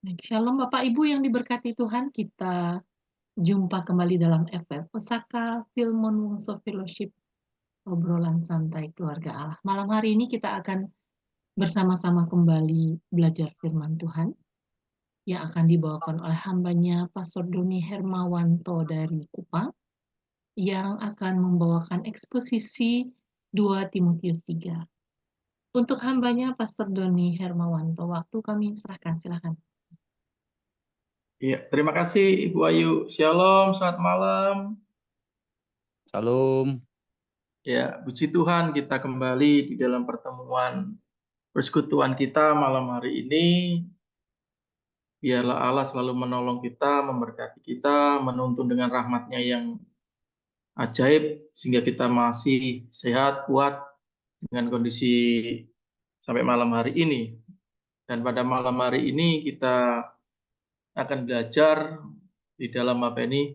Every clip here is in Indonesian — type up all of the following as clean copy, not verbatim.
Baik, Shalom Bapak Ibu yang diberkati Tuhan, kita jumpa kembali dalam FF Pusaka Filmon Wongso Fellowship, obrolan santai keluarga Allah. Malam hari ini kita akan bersama-sama kembali belajar firman Tuhan yang akan dibawakan oleh hambanya Pastor Doni Hermawanto dari Kupang, yang akan membawakan eksposisi 2 Timotius 3. Untuk hambanya Pastor Doni Hermawanto, waktu kami serahkan, silakan. Iya, terima kasih Ibu Ayu. Shalom, selamat malam. Salam. Ya, puji Tuhan kita kembali di dalam pertemuan persekutuan kita malam hari ini. Biarlah Allah selalu menolong kita, memberkati kita, menuntun dengan rahmat-Nya yang ajaib, sehingga kita masih sehat, kuat, dengan kondisi sampai malam hari ini. Dan pada malam hari ini kita akan belajar di dalam apa ini?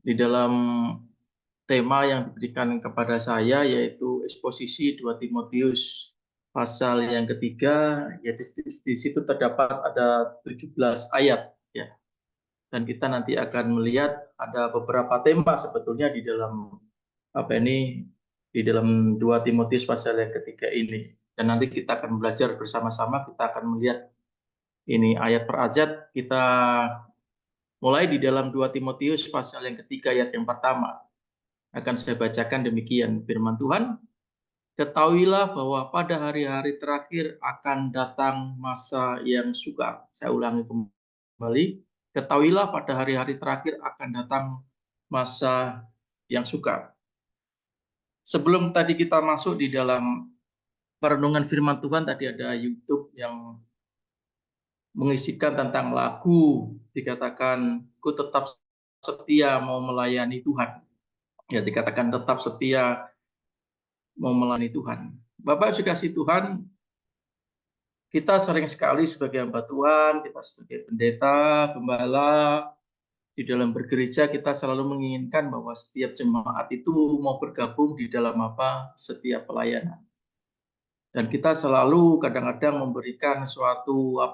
Di dalam tema yang diberikan kepada saya, yaitu eksposisi 2 Timotius pasal yang ketiga, yaitu di situ terdapat ada 17 ayat, ya. Dan kita nanti akan melihat ada beberapa tema sebetulnya di dalam apa ini, di dalam 2 Timotius pasal yang ketiga ini. Dan nanti kita akan belajar bersama-sama, kita akan melihat ini ayat per ayat. Kita mulai di dalam 2 Timotius pasal yang ketiga ayat yang pertama. Akan saya bacakan demikian firman Tuhan. Ketahuilah bahwa pada hari-hari terakhir akan datang masa yang sukar. Saya ulangi kembali. Ketahuilah pada hari-hari terakhir akan datang masa yang sukar. Sebelum tadi kita masuk di dalam perenungan firman Tuhan, tadi ada YouTube yang mengisikan tentang lagu, dikatakan, ku tetap setia mau melayani Tuhan. Ya, dikatakan tetap setia mau melayani Tuhan. Bapak kasih Tuhan, kita sering sekali sebagai hamba Tuhan, kita sebagai pendeta, gembala, di dalam bergereja kita selalu menginginkan bahwa setiap jemaat itu mau bergabung di dalam setiap pelayanan. Dan kita selalu kadang-kadang memberikan suatu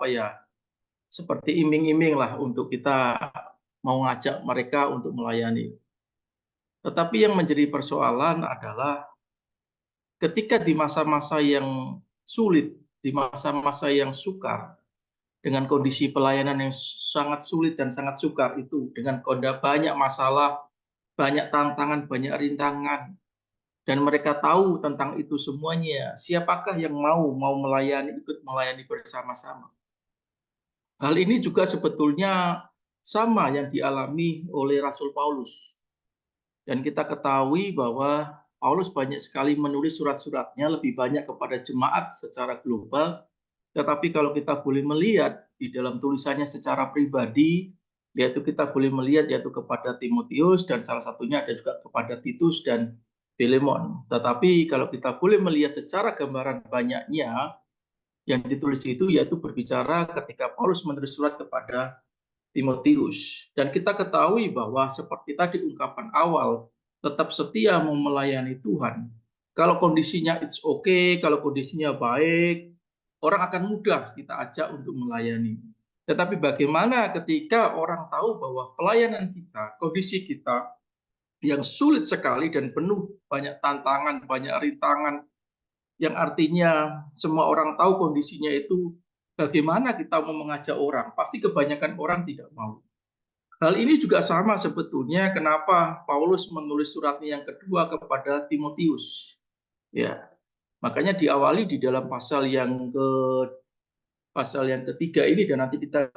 seperti iming-iming lah untuk kita mau ngajak mereka untuk melayani. Tetapi yang menjadi persoalan adalah ketika di masa-masa yang sulit, di masa-masa yang sukar, dengan kondisi pelayanan yang sangat sulit dan sangat sukar itu, dengan banyak masalah, banyak tantangan, banyak rintangan, dan mereka tahu tentang itu semuanya, siapakah yang mau melayani, ikut melayani bersama-sama. Hal ini juga sebetulnya sama yang dialami oleh Rasul Paulus. Dan kita ketahui bahwa Paulus banyak sekali menulis surat-suratnya lebih banyak kepada jemaat secara global. Tetapi kalau kita boleh melihat di dalam tulisannya secara pribadi, yaitu kita boleh melihat yaitu kepada Timotius dan salah satunya ada juga kepada Titus dan Filemon. Tetapi kalau kita boleh melihat secara gambaran banyaknya yang ditulis itu yaitu berbicara ketika Paulus menulis surat kepada Timotius. Dan kita ketahui bahwa seperti tadi ungkapan awal, tetap setia mau melayani Tuhan. Kalau kondisinya it's okay, kalau kondisinya baik, orang akan mudah kita ajak untuk melayani. Tetapi bagaimana ketika orang tahu bahwa pelayanan kita, kondisi kita yang sulit sekali dan penuh banyak tantangan, banyak rintangan, yang artinya semua orang tahu kondisinya itu, bagaimana kita mau mengajak orang? Pasti kebanyakan orang tidak mau. Hal ini juga sama sebetulnya kenapa Paulus menulis suratnya yang kedua kepada Timotius. Ya, makanya diawali di dalam pasal yang ketiga ini dan nanti kita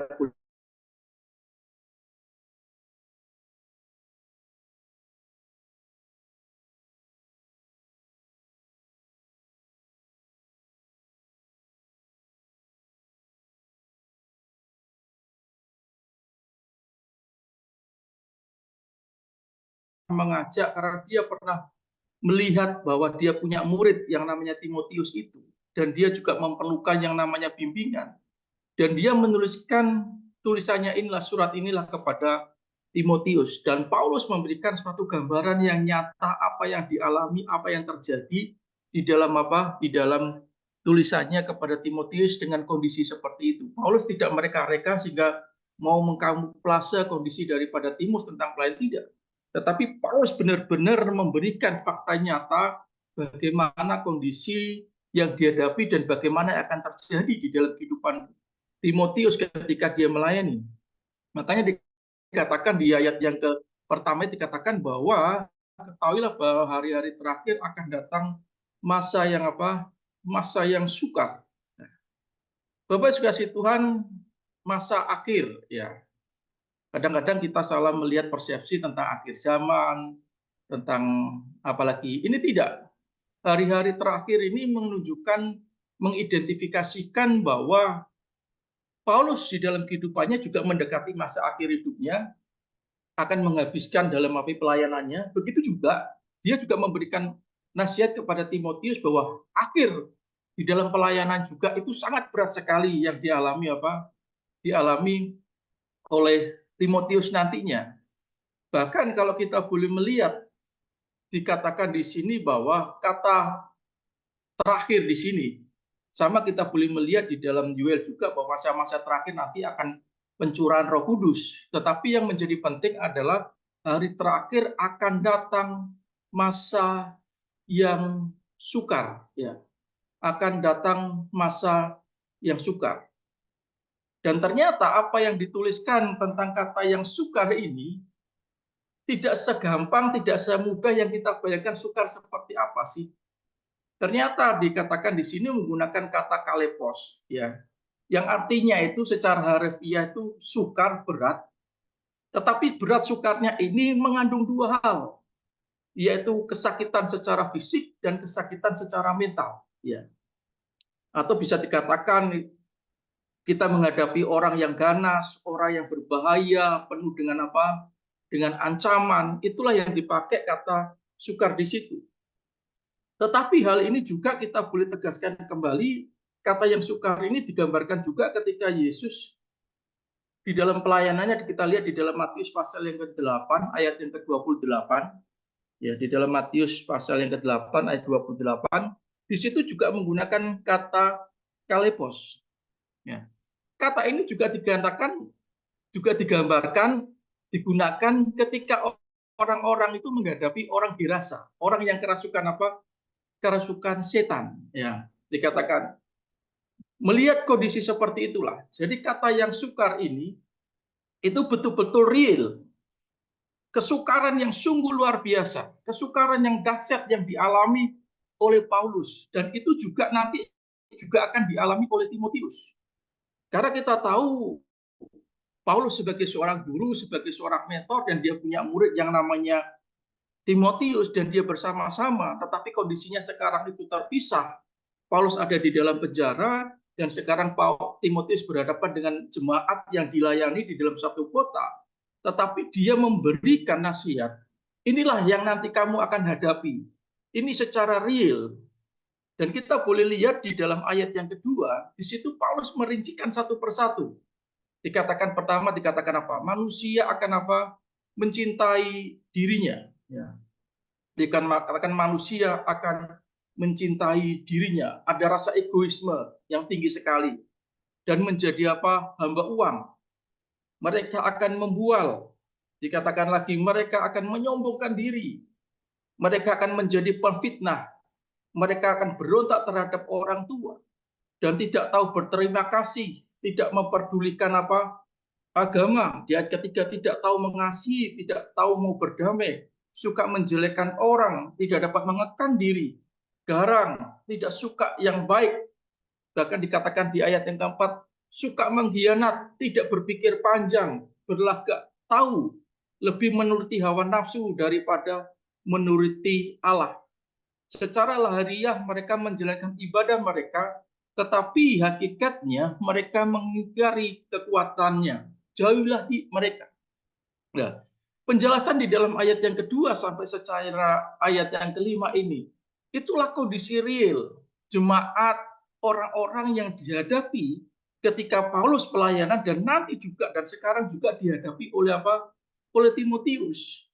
mengajak karena dia pernah melihat bahwa dia punya murid yang namanya Timotius itu, dan dia juga memerlukan yang namanya bimbingan, dan dia menuliskan tulisannya inilah, surat inilah kepada Timotius, dan Paulus memberikan suatu gambaran yang nyata apa yang dialami, apa yang terjadi di dalam tulisannya kepada Timotius dengan kondisi seperti itu. Paulus tidak mereka-reka sehingga mau mengkamuflase kondisi daripada Timotius tentang pelayan, tidak. Tetapi Paulus benar-benar memberikan fakta nyata bagaimana kondisi yang dihadapi dan bagaimana yang akan terjadi di dalam kehidupan Timotius ketika dia melayani. Makanya dikatakan di ayat yang pertama dikatakan bahwa ketahuilah bahwa hari-hari terakhir akan datang masa yang apa? Masa yang sukar. Bapak kasih Tuhan, masa akhir ya. Kadang-kadang kita salah melihat persepsi tentang akhir zaman, tentang apalagi ini tidak. Hari-hari terakhir ini menunjukkan, mengidentifikasikan bahwa Paulus di dalam kehidupannya juga mendekati masa akhir hidupnya, akan menghabiskan dalam api pelayanannya. Begitu juga dia juga memberikan nasihat kepada Timotius bahwa akhir di dalam pelayanan juga itu sangat berat sekali yang dialami dialami oleh Timotius nantinya. Bahkan kalau kita boleh melihat, dikatakan di sini bahwa kata terakhir di sini sama kita boleh melihat di dalam Yoel juga bahwa masa-masa terakhir nanti akan pencurahan Roh Kudus. Tetapi yang menjadi penting adalah hari terakhir akan datang masa yang sukar, ya. Akan datang masa yang sukar. Dan ternyata apa yang dituliskan tentang kata yang sukar ini tidak segampang, tidak semudah yang kita bayangkan. Sukar seperti apa sih? Ternyata dikatakan di sini menggunakan kata kalepos, ya, yang artinya itu secara harfiah itu sukar, berat. Tetapi berat sukarnya ini mengandung dua hal, yaitu kesakitan secara fisik dan kesakitan secara mental, ya. Atau bisa dikatakan kita menghadapi orang yang ganas, orang yang berbahaya, penuh dengan apa? Dengan ancaman. Itulah yang dipakai kata sukar di situ. Tetapi hal ini juga kita boleh tegaskan kembali, kata yang sukar ini digambarkan juga ketika Yesus di dalam pelayanannya. Kita lihat di dalam Matius pasal yang ke-8 ayat yang ke-28, ya, di dalam Matius pasal yang ke-8 ayat 28, di situ juga menggunakan kata kalepos, ya. Kata ini juga digambarkan, digunakan ketika orang-orang itu menghadapi orang dirasa, orang yang kerasukan apa? Kerasukan setan, ya. Dikatakan melihat kondisi seperti itulah. Jadi kata yang sukar ini itu betul-betul real. Kesukaran yang sungguh luar biasa, kesukaran yang dahsyat yang dialami oleh Paulus, dan itu juga nanti juga akan dialami oleh Timotius. Karena kita tahu Paulus sebagai seorang guru, sebagai seorang mentor, dan dia punya murid yang namanya Timotius, dan dia bersama-sama, tetapi kondisinya sekarang itu terpisah. Paulus ada di dalam penjara, dan sekarang Timotius berhadapan dengan jemaat yang dilayani di dalam satu kota. Tetapi dia memberikan nasihat, inilah yang nanti kamu akan hadapi. Ini secara real. Dan kita boleh lihat di dalam ayat yang kedua, di situ Paulus merincikan satu persatu. Dikatakan pertama, dikatakan apa? Manusia akan apa? Mencintai dirinya. Ya. Dikatakan manusia akan mencintai dirinya. Ada rasa egoisme yang tinggi sekali. Dan menjadi apa? Hamba uang. Mereka akan membual. Dikatakan lagi, mereka akan menyombongkan diri. Mereka akan menjadi pemfitnah. Mereka akan berontak terhadap orang tua. Dan tidak tahu berterima kasih. Tidak memperdulikan apa? Agama. Di ayat ketiga, tidak tahu mengasihi, tidak tahu mau berdamai. Suka menjelekkan orang, tidak dapat mengekang diri. Garang, tidak suka yang baik. Bahkan dikatakan di ayat yang keempat, suka mengkhianat, tidak berpikir panjang, berlagak tahu, lebih menuruti hawa nafsu daripada menuruti Allah. Secara lahiriah mereka menjalankan ibadah mereka, tetapi hakikatnya mereka mengingkari kekuatannya. Jauhilah mereka. Nah, penjelasan di dalam ayat yang kedua sampai secara ayat yang kelima ini, itulah kondisi real jemaat, orang-orang yang dihadapi ketika Paulus pelayanan, dan nanti juga dan sekarang juga dihadapi oleh apa? Oleh Timotius.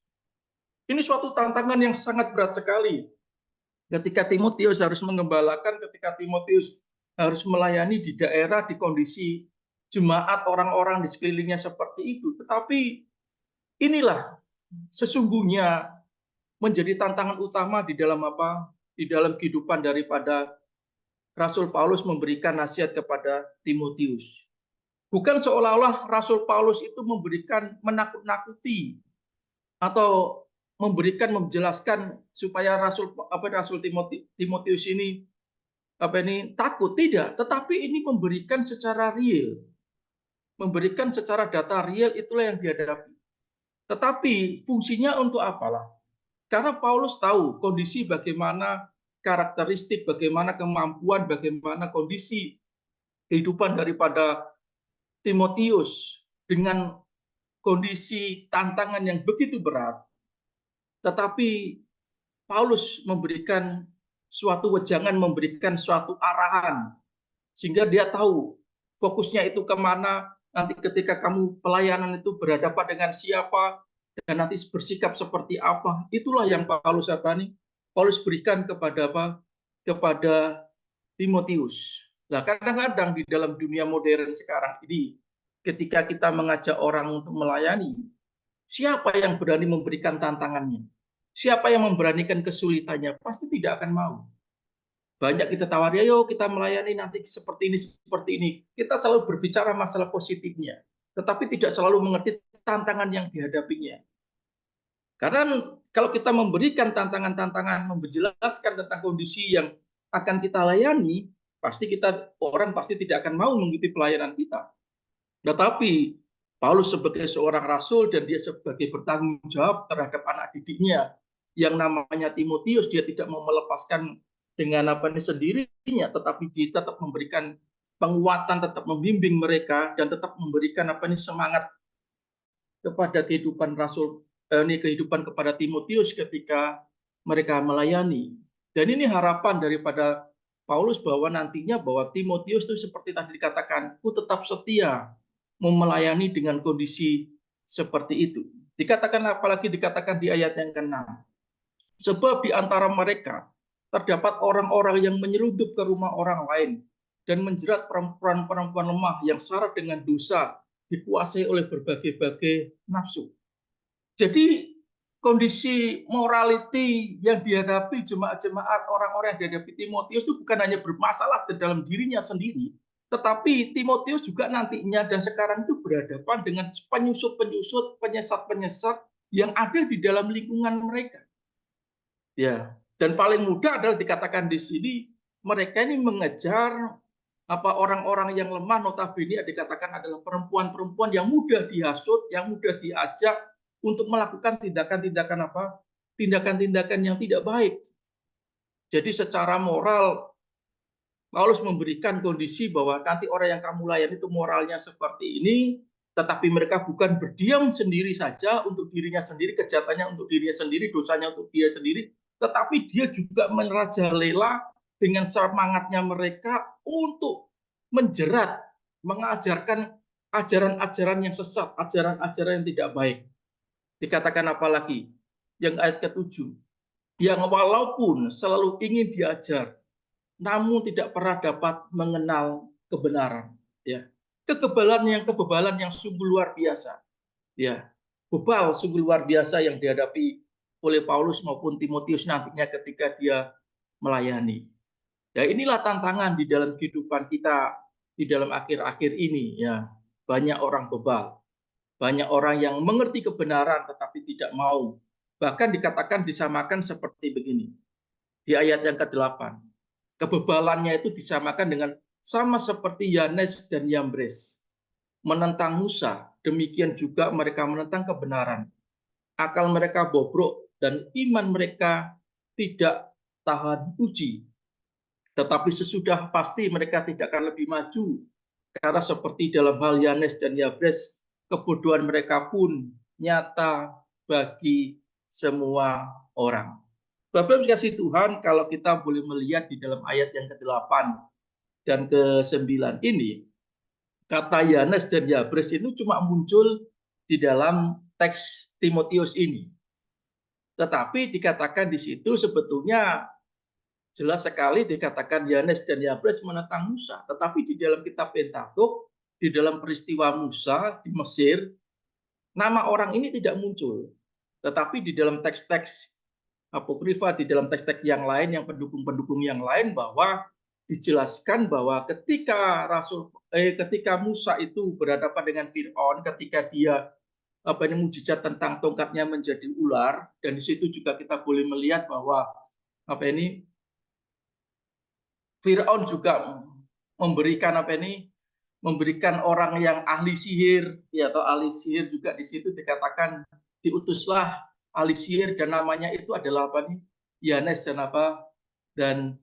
Ini suatu tantangan yang sangat berat sekali. Ketika Timotius harus mengembalakan, ketika Timotius harus melayani di daerah, di kondisi jemaat orang-orang di sekelilingnya seperti itu. Tetapi inilah sesungguhnya menjadi tantangan utama di dalam apa? Di dalam kehidupan daripada Rasul Paulus memberikan nasihat kepada Timotius. Bukan seolah-olah Rasul Paulus itu memberikan menakut-nakuti atau memberikan menjelaskan supaya Rasul Timotius ini takut, tidak, tetapi ini memberikan secara real, memberikan secara data real, itulah yang dihadapi. Tetapi fungsinya untuk apalah? Karena Paulus tahu kondisi bagaimana karakteristik, bagaimana kemampuan, bagaimana kondisi kehidupan daripada Timotius dengan kondisi tantangan yang begitu berat. Tetapi Paulus memberikan suatu wejangan, memberikan suatu arahan, sehingga dia tahu fokusnya itu kemana, nanti ketika kamu pelayanan itu berhadapan dengan siapa, dan nanti bersikap seperti apa. Itulah yang Paulus berikan kepada kepada Timotius. Nah, kadang-kadang di dalam dunia modern sekarang ini, ketika kita mengajak orang untuk melayani, siapa yang berani memberikan tantangannya? Siapa yang memberanikan kesulitannya? Pasti tidak akan mau. Banyak kita tawari, ayo kita melayani nanti seperti ini, seperti ini. Kita selalu berbicara masalah positifnya, tetapi tidak selalu mengerti tantangan yang dihadapinya. Karena kalau kita memberikan tantangan-tantangan, menjelaskan tentang kondisi yang akan kita layani, orang pasti tidak akan mau mengikuti pelayanan kita. Tetapi Paulus sebagai seorang rasul dan dia sebagai bertanggung jawab terhadap anak didiknya yang namanya Timotius, dia tidak mau melepaskan dengan sendirinya, tetapi dia tetap memberikan penguatan, tetap membimbing mereka dan tetap memberikan semangat kepada kehidupan kehidupan kepada Timotius ketika mereka melayani. Dan ini harapan daripada Paulus bahwa nantinya bahwa Timotius itu seperti tadi dikatakan, ku tetap setia mau melayani dengan kondisi seperti itu. Apalagi dikatakan di ayat yang ke-6. Sebab di antara mereka terdapat orang-orang yang menyelundup ke rumah orang lain dan menjerat perempuan-perempuan lemah yang syarat dengan dosa, dikuasai oleh berbagai-bagai nafsu. Jadi kondisi morality yang dihadapi jemaat-jemaat orang-orang yang dihadapi Timotius itu bukan hanya bermasalah di dalam dirinya sendiri, tetapi Timotius juga nantinya dan sekarang itu berhadapan dengan penyusup-penyusup, penyesat-penyesat yang ada di dalam lingkungan mereka. Ya, dan paling mudah adalah dikatakan di sini mereka ini mengejar orang-orang yang lemah, notabene dikatakan adalah perempuan-perempuan yang mudah dihasut, yang mudah diajak untuk melakukan tindakan-tindakan yang tidak baik. Jadi secara moral Paulus memberikan kondisi bahwa nanti orang yang kamu layani itu moralnya seperti ini, tetapi mereka bukan berdiam sendiri saja untuk dirinya sendiri, kejahatannya untuk dirinya sendiri, dosanya untuk dia sendiri, tetapi dia juga merajalela dengan semangatnya mereka untuk menjerat, mengajarkan ajaran-ajaran yang sesat, ajaran-ajaran yang tidak baik. Dikatakan apalagi yang ayat ke-7, yang walaupun selalu ingin diajar, namun tidak pernah dapat mengenal kebenaran. Ya, kebebalan yang sungguh luar biasa. Ya, bebal sungguh luar biasa yang dihadapi oleh Paulus maupun Timotius nantinya ketika dia melayani. Ya, inilah tantangan di dalam kehidupan kita di dalam akhir-akhir ini. Ya, banyak orang bebal. Banyak orang yang mengerti kebenaran tetapi tidak mau. Bahkan dikatakan disamakan seperti begini. Di ayat yang ke-8. Kebebalannya itu disamakan dengan sama seperti Yanes dan Yambres. Menentang Musa, demikian juga mereka menentang kebenaran. Akal mereka bobrok dan iman mereka tidak tahan uji. Tetapi sesudah pasti mereka tidak akan lebih maju. Karena seperti dalam hal Yanes dan Yambres, kebodohan mereka pun nyata bagi semua orang. Bapak kasih Tuhan, kalau kita boleh melihat di dalam ayat yang ke-8 dan ke-9 ini, kata Yanes dan Yambres itu cuma muncul di dalam teks Timotius ini. Tetapi dikatakan di situ sebetulnya jelas sekali dikatakan Yanes dan Yabres menentang Musa. Tetapi di dalam kitab Pentateuch, di dalam peristiwa Musa di Mesir, nama orang ini tidak muncul. Tetapi di dalam teks-teks apokrifa, di dalam teks-teks yang lain, yang pendukung-pendukung yang lain, bahwa dijelaskan bahwa ketika Musa itu berhadapan dengan Firaun, ketika dia mujizat tentang tongkatnya menjadi ular, dan di situ juga kita boleh melihat bahwa Firaun juga memberikan orang yang ahli sihir, ya, atau ahli sihir juga di situ dikatakan diutuslah ahli sihir, dan namanya itu adalah Yanes dan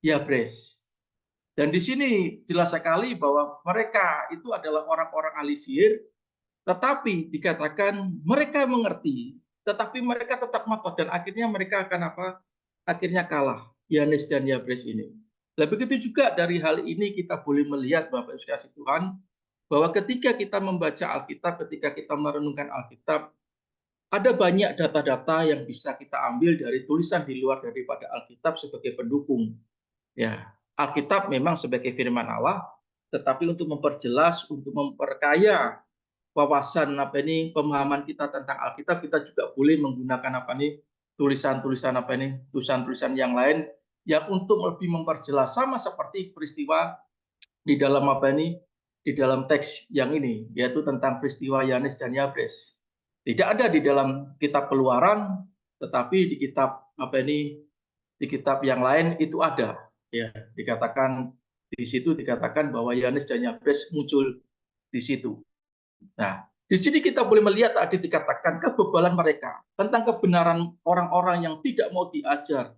Yabres. Dan di sini jelas sekali bahwa mereka itu adalah orang-orang ahli sihir, tetapi dikatakan mereka mengerti, tetapi mereka tetap ngotot, dan akhirnya mereka akan akhirnya kalah, Yanes dan Yabres ini. Nah, begitu juga dari hal ini kita boleh melihat, Bapak Ibu kasih Tuhan, bahwa ketika kita membaca Alkitab, ketika kita merenungkan Alkitab, ada banyak data-data yang bisa kita ambil dari tulisan di luar daripada Alkitab sebagai pendukung. Ya, Alkitab memang sebagai firman Allah, tetapi untuk memperjelas, untuk memperkaya wawasan pemahaman kita tentang Alkitab, kita juga boleh menggunakan tulisan-tulisan yang lain yang untuk lebih memperjelas, sama seperti peristiwa di dalam di dalam teks yang ini, yaitu tentang peristiwa Yanes dan Yabres. Tidak ada di dalam kitab Keluaran, tetapi di kitab di kitab yang lain itu ada. Ya, dikatakan di situ dikatakan bahwa Yanes dan Yabres muncul di situ. Nah, di sini kita boleh melihat tadi dikatakan kebebalan mereka tentang kebenaran orang-orang yang tidak mau diajar.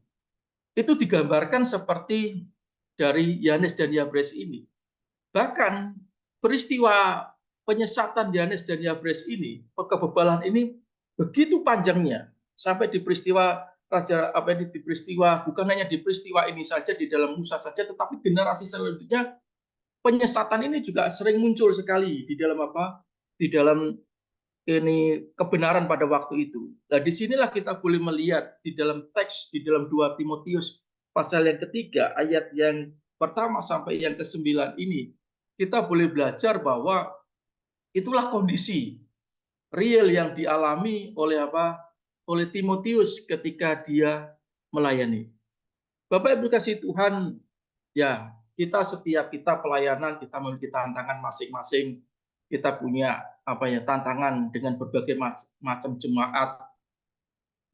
Itu digambarkan seperti dari Yanes dan Yabres ini. Bahkan peristiwa penyesatan Yanes dan Yabres ini, kebebalan ini begitu panjangnya sampai di peristiwa di peristiwa, bukan hanya di peristiwa ini saja, di dalam Musa saja, tetapi generasi selanjutnya penyesatan ini juga sering muncul sekali di dalam di dalam kebenaran pada waktu itu. Nah, disinilah kita boleh melihat di dalam teks, di dalam 2 Timotius pasal yang ketiga, ayat yang pertama sampai yang ke-9 ini, kita boleh belajar bahwa itulah kondisi real yang dialami oleh Timotius ketika dia melayani. Bapak Ibu kasih Tuhan, ya, setiap kita pelayanan, kita memiliki tantangan masing-masing. Kita punya tantangan dengan berbagai macam jemaat.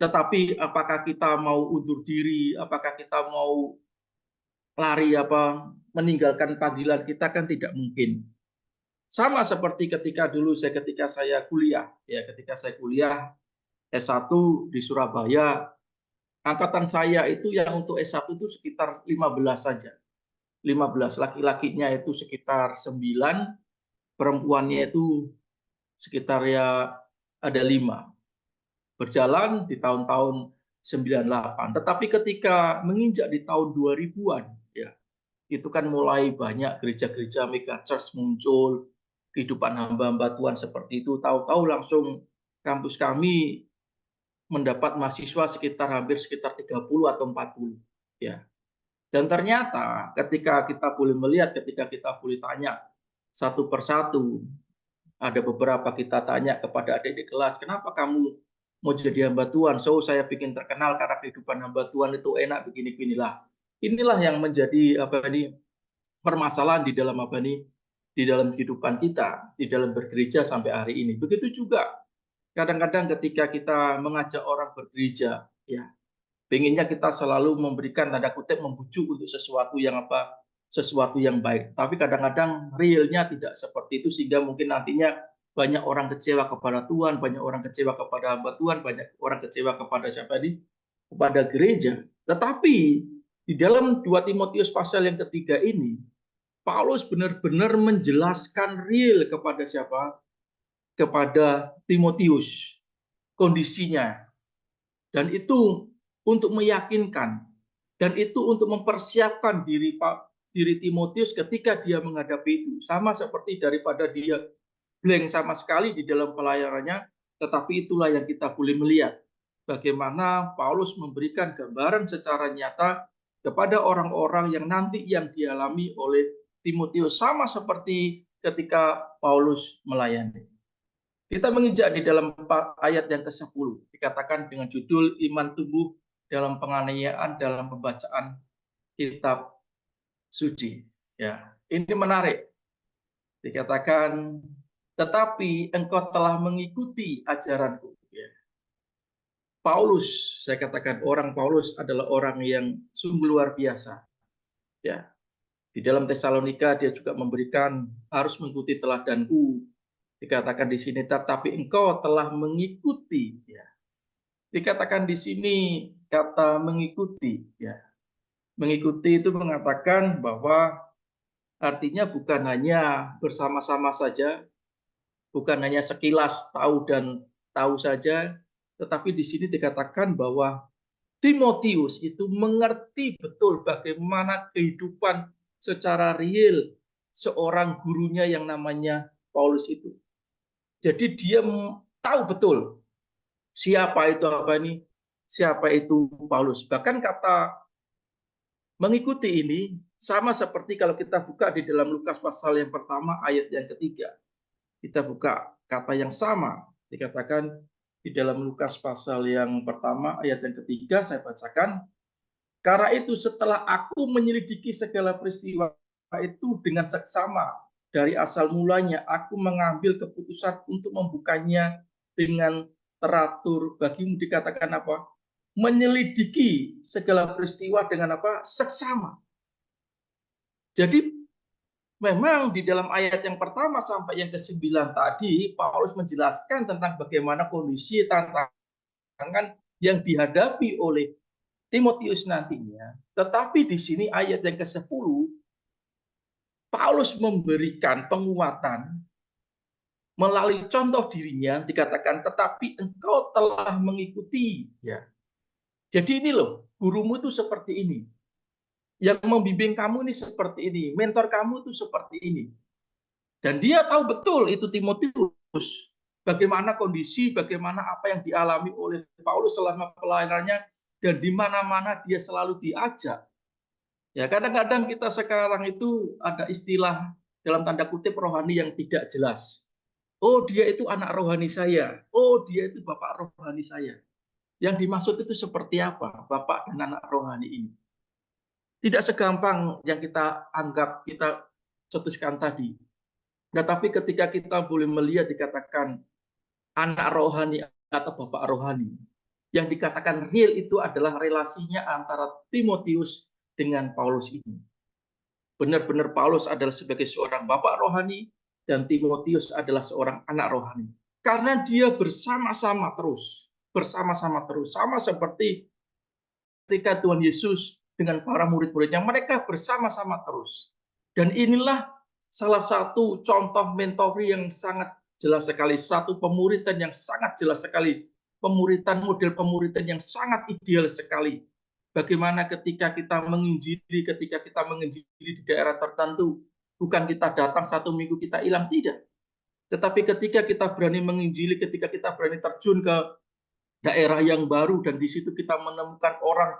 Tetapi apakah kita mau undur diri, apakah kita mau lari meninggalkan panggilan kita, kan tidak mungkin. Sama seperti ketika saya kuliah, ya, ketika saya kuliah S1 di Surabaya, angkatan saya itu yang untuk S1 itu sekitar 15 saja. 15, laki-lakinya itu sekitar 9, perempuannya itu sekitar ya ada 5. Berjalan di tahun-tahun 98. Tetapi ketika menginjak di tahun 2000-an, ya, itu kan mulai banyak gereja-gereja mega church muncul, kehidupan hamba-hamba Tuhan seperti itu. Tahu-tahu langsung kampus kami mendapat mahasiswa hampir sekitar 30 atau 40. Ya. Dan ternyata ketika kita boleh melihat, ketika kita boleh tanya satu persatu, ada beberapa kita tanya kepada adik-adik kelas, kenapa kamu mau jadi hamba Tuhan? So, saya bikin terkenal karena kehidupan hamba Tuhan itu enak begini-beginilah. Inilah yang menjadi permasalahan di dalam di dalam kehidupan kita, di dalam bergereja sampai hari ini. Begitu juga kadang-kadang ketika kita mengajak orang bergereja, ya, pengennya kita selalu memberikan tanda kutip membujuk untuk sesuatu yang baik. Tapi kadang-kadang realnya tidak seperti itu, sehingga mungkin nantinya banyak orang kecewa kepada Tuhan, banyak orang kecewa kepada hamba Tuhan, banyak orang kecewa kepada kepada gereja. Tetapi di dalam 2 Timotius pasal yang ketiga ini, Paulus benar-benar menjelaskan real kepada siapa? Kepada Timotius kondisinya. Dan itu untuk meyakinkan, dan itu untuk mempersiapkan diri Timotius ketika dia menghadapi itu. Sama seperti daripada dia blank sama sekali di dalam pelayanannya, tetapi itulah yang kita boleh melihat. Bagaimana Paulus memberikan gambaran secara nyata kepada orang-orang yang nanti yang dialami oleh Timotius, sama seperti ketika Paulus melayani. Kita menginjak di dalam ayat yang ke-10, dikatakan dengan judul iman tumbuh dalam penganiayaan dalam pembacaan kitab suci. Ya, ini menarik. Dikatakan, tetapi engkau telah mengikuti ajaranku. Ya. Paulus, saya katakan orang Paulus adalah orang yang sungguh luar biasa. Ya, di dalam Tesalonika dia juga memberikan harus mengikuti teladanku. Dikatakan di sini, tetapi engkau telah mengikuti. Ya. Dikatakan di sini kata mengikuti. Ya. Mengikuti itu mengatakan bahwa artinya bukan hanya bersama-sama saja, bukan hanya sekilas tahu dan tahu saja, tetapi di sini dikatakan bahwa Timotius itu mengerti betul bagaimana kehidupan secara real seorang gurunya yang namanya Paulus itu. Jadi dia tahu betul siapa itu siapa itu Paulus. Bahkan kata mengikuti ini sama seperti kalau kita buka di dalam Lukas pasal yang pertama ayat yang ketiga. Kita buka kata yang sama, dikatakan di dalam Lukas pasal yang pertama ayat yang ketiga, saya bacakan. Karena itu setelah aku menyelidiki segala peristiwa itu dengan seksama dari asal mulanya, aku mengambil keputusan untuk membukanya dengan teratur. Bagimu dikatakan apa? Menyelidiki segala peristiwa dengan apa? Seksama. Jadi memang di dalam ayat yang pertama sampai yang ke-9 tadi, Paulus menjelaskan tentang bagaimana kondisi tantangan yang dihadapi oleh Timotius nantinya. Tetapi di sini ayat yang ke-10, Paulus memberikan penguatan melalui contoh dirinya, dikatakan, tetapi engkau telah mengikuti. Ya. Jadi ini loh, gurumu itu seperti ini. Yang membimbing kamu ini seperti ini. Mentor kamu itu seperti ini. Dan dia tahu betul itu Timotius. Bagaimana kondisi, bagaimana apa yang dialami oleh Paulus selama pelayanannya. Dan di mana-mana dia selalu diajak. Ya, kadang-kadang kita sekarang itu ada istilah dalam tanda kutip rohani yang tidak jelas. Oh, dia itu anak rohani saya. Oh, dia itu bapak rohani saya. Yang dimaksud itu seperti apa? Bapak dan anak rohani ini. Tidak segampang yang kita anggap, kita cetuskan tadi. Tetapi ketika kita boleh melihat dikatakan anak rohani atau bapak rohani, yang dikatakan real itu adalah relasinya antara Timotius dengan Paulus ini. Benar-benar Paulus adalah sebagai seorang bapak rohani dan Timotius adalah seorang anak rohani. Karena dia bersama-sama terus, sama seperti ketika Tuhan Yesus dengan para murid-muridnya, mereka bersama-sama terus. Dan inilah salah satu contoh mentori yang sangat jelas sekali, satu pemuritan yang sangat jelas sekali, model pemuritan yang sangat ideal sekali. Bagaimana ketika kita menginjili di daerah tertentu, bukan kita datang satu minggu kita hilang, tidak. Tetapi ketika kita berani menginjili, ketika kita berani terjun ke daerah yang baru, dan di situ kita menemukan orang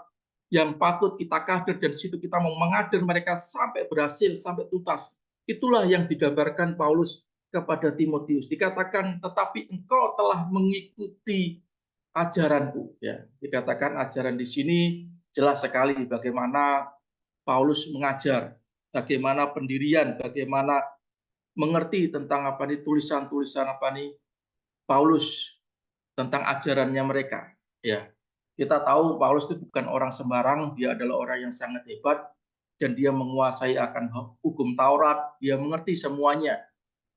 yang patut kita kader, dan di situ kita mau mengader mereka sampai berhasil, sampai tuntas. Itulah yang digambarkan Paulus kepada Timotius. Dikatakan, tetapi engkau telah mengikuti ajaranku. Ya, dikatakan ajaran di sini jelas sekali bagaimana Paulus mengajar, bagaimana pendirian, bagaimana mengerti tentang apa nih tulisan-tulisan apa nih Paulus tentang ajarannya mereka. Ya, kita tahu Paulus itu bukan orang sembarang, dia adalah orang yang sangat hebat dan dia menguasai akan hukum Taurat, dia mengerti semuanya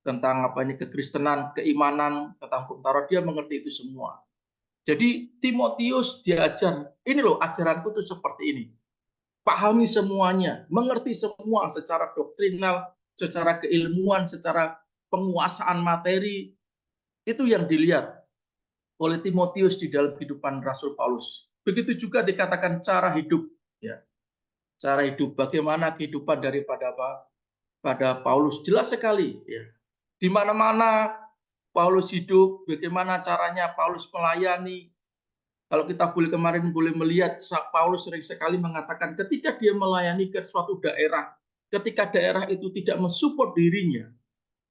tentang apa ini kekristenan, keimanan, tentang hukum Taurat, dia mengerti itu semua. Jadi Timotius diajar, ini loh ajaranku itu seperti ini. Pahami semuanya, mengerti semua secara doktrinal, secara keilmuan, secara penguasaan materi, itu yang dilihat oleh Timotius di dalam kehidupan Rasul Paulus. Begitu juga dikatakan cara hidup, ya. Cara hidup, bagaimana kehidupan daripada pada Paulus jelas sekali, ya. Di mana-mana Paulus hidup, bagaimana caranya Paulus melayani, Kalau kita kemarin boleh melihat, Paulus sering sekali mengatakan ketika dia melayani ke suatu daerah, ketika daerah itu tidak mensupport dirinya,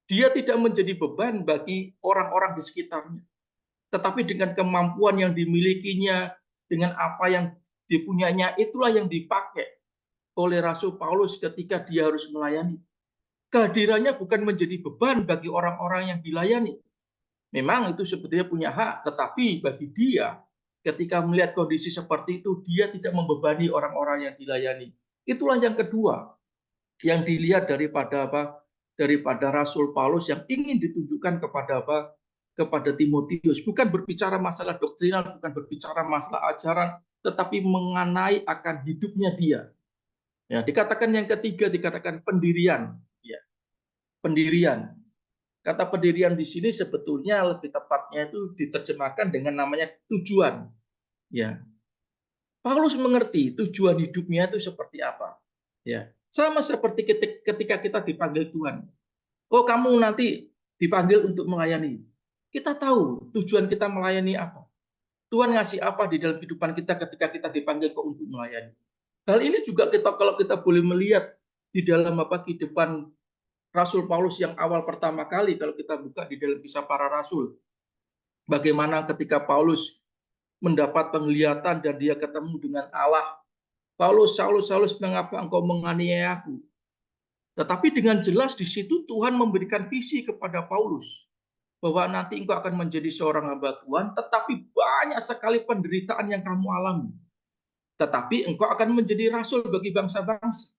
dia tidak menjadi beban bagi orang-orang di sekitarnya. Tetapi dengan kemampuan yang dimilikinya, dengan apa yang dipunyainya, itulah yang dipakai oleh Rasul Paulus ketika dia harus melayani. Kehadirannya bukan menjadi beban bagi orang-orang yang dilayani. Memang itu sebetulnya punya hak, tetapi bagi dia, ketika melihat kondisi seperti itu, dia tidak membebani orang-orang yang dilayani. Itulah yang kedua, yang dilihat daripada apa? Daripada Rasul Paulus yang ingin ditunjukkan kepada apa? Kepada Timotius, bukan berbicara masalah doktrinal, bukan berbicara masalah ajaran, tetapi mengenai akan hidupnya dia. Ya, dikatakan yang ketiga, dikatakan pendirian. Ya, pendirian. Kata pendirian di sini sebetulnya lebih tepatnya itu diterjemahkan dengan namanya tujuan. Ya, Paulus mengerti tujuan hidupnya itu seperti apa. Ya, sama seperti ketika kita dipanggil Tuhan. Oh, kamu nanti dipanggil untuk melayani. Kita tahu tujuan kita melayani apa. Tuhan ngasih apa di dalam kehidupan kita ketika kita dipanggil untuk melayani. Hal ini juga kalau kita boleh melihat di dalam kehidupan Rasul Paulus yang awal pertama kali, kalau kita buka di dalam Kisah Para Rasul. Bagaimana ketika Paulus mendapat penglihatan dan dia ketemu dengan Allah. Paulus, Saulus, Saulus, mengapa engkau menganiaya aku? Tetapi dengan jelas di situ Tuhan memberikan visi kepada Paulus bahwa nanti engkau akan menjadi seorang hamba Tuhan, tetapi banyak sekali penderitaan yang kamu alami. Tetapi engkau akan menjadi rasul bagi bangsa-bangsa.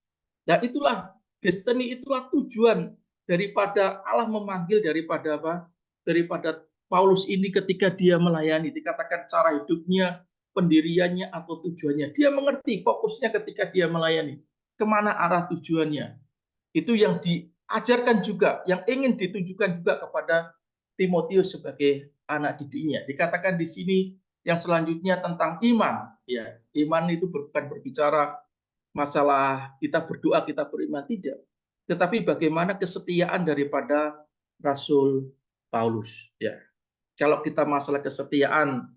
Nah, itulah destiny, itulah tujuan daripada Allah memanggil daripada apa? Daripada Paulus ini ketika dia melayani, dikatakan cara hidupnya, pendiriannya atau tujuannya. Dia mengerti fokusnya ketika dia melayani. Kemana arah tujuannya? Itu yang diajarkan juga, yang ingin ditunjukkan juga kepada Timotius sebagai anak didiknya. Dikatakan di sini yang selanjutnya tentang iman. Ya, iman itu bukan berbicara masalah kita berdoa, kita beriman, tidak. Tetapi bagaimana kesetiaan daripada Rasul Paulus. Ya, kalau kita masalah kesetiaan,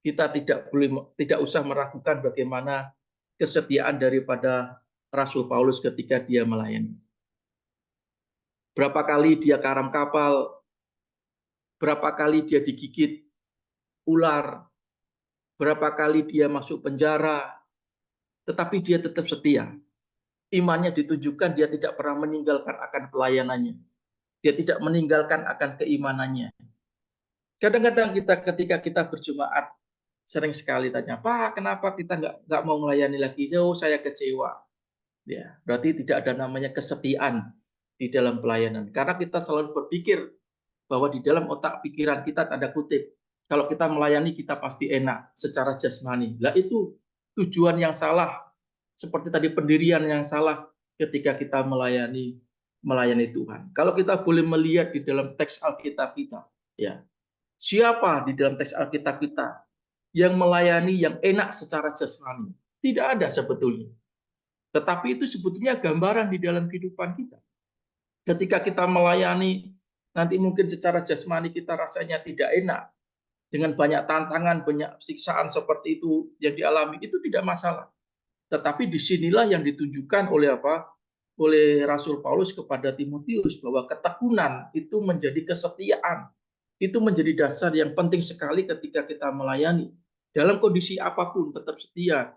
kita tidak usah meragukan bagaimana kesetiaan daripada Rasul Paulus ketika dia melayani. Berapa kali dia karam kapal, berapa kali dia digigit ular, berapa kali dia masuk penjara, tetapi dia tetap setia. Imannya ditunjukkan, dia tidak pernah meninggalkan akan pelayanannya. Dia tidak meninggalkan akan keimanannya. Kadang-kadang ketika kita berjemaat, sering sekali tanya, Pak, kenapa kita nggak mau melayani lagi? Oh, saya kecewa. Ya, berarti tidak ada namanya kesetiaan di dalam pelayanan. Karena kita selalu berpikir bahwa di dalam otak pikiran kita, tanda kutip, kalau kita melayani kita pasti enak secara jasmani. Lah itu tujuan yang salah, seperti tadi pendirian yang salah ketika kita melayani Tuhan. Kalau kita boleh melihat di dalam teks Alkitab kita, ya, siapa di dalam teks Alkitab kita yang melayani yang enak secara jasmani? Tidak ada sebetulnya. Tetapi itu sebetulnya gambaran di dalam kehidupan kita. Ketika kita melayani, nanti mungkin secara jasmani kita rasanya tidak enak. Dengan banyak tantangan, banyak siksaan seperti itu yang dialami, itu tidak masalah. Tetapi disinilah yang ditunjukkan oleh apa? Oleh Rasul Paulus kepada Timotius, bahwa ketekunan itu menjadi kesetiaan. Itu menjadi dasar yang penting sekali ketika kita melayani. Dalam kondisi apapun tetap setia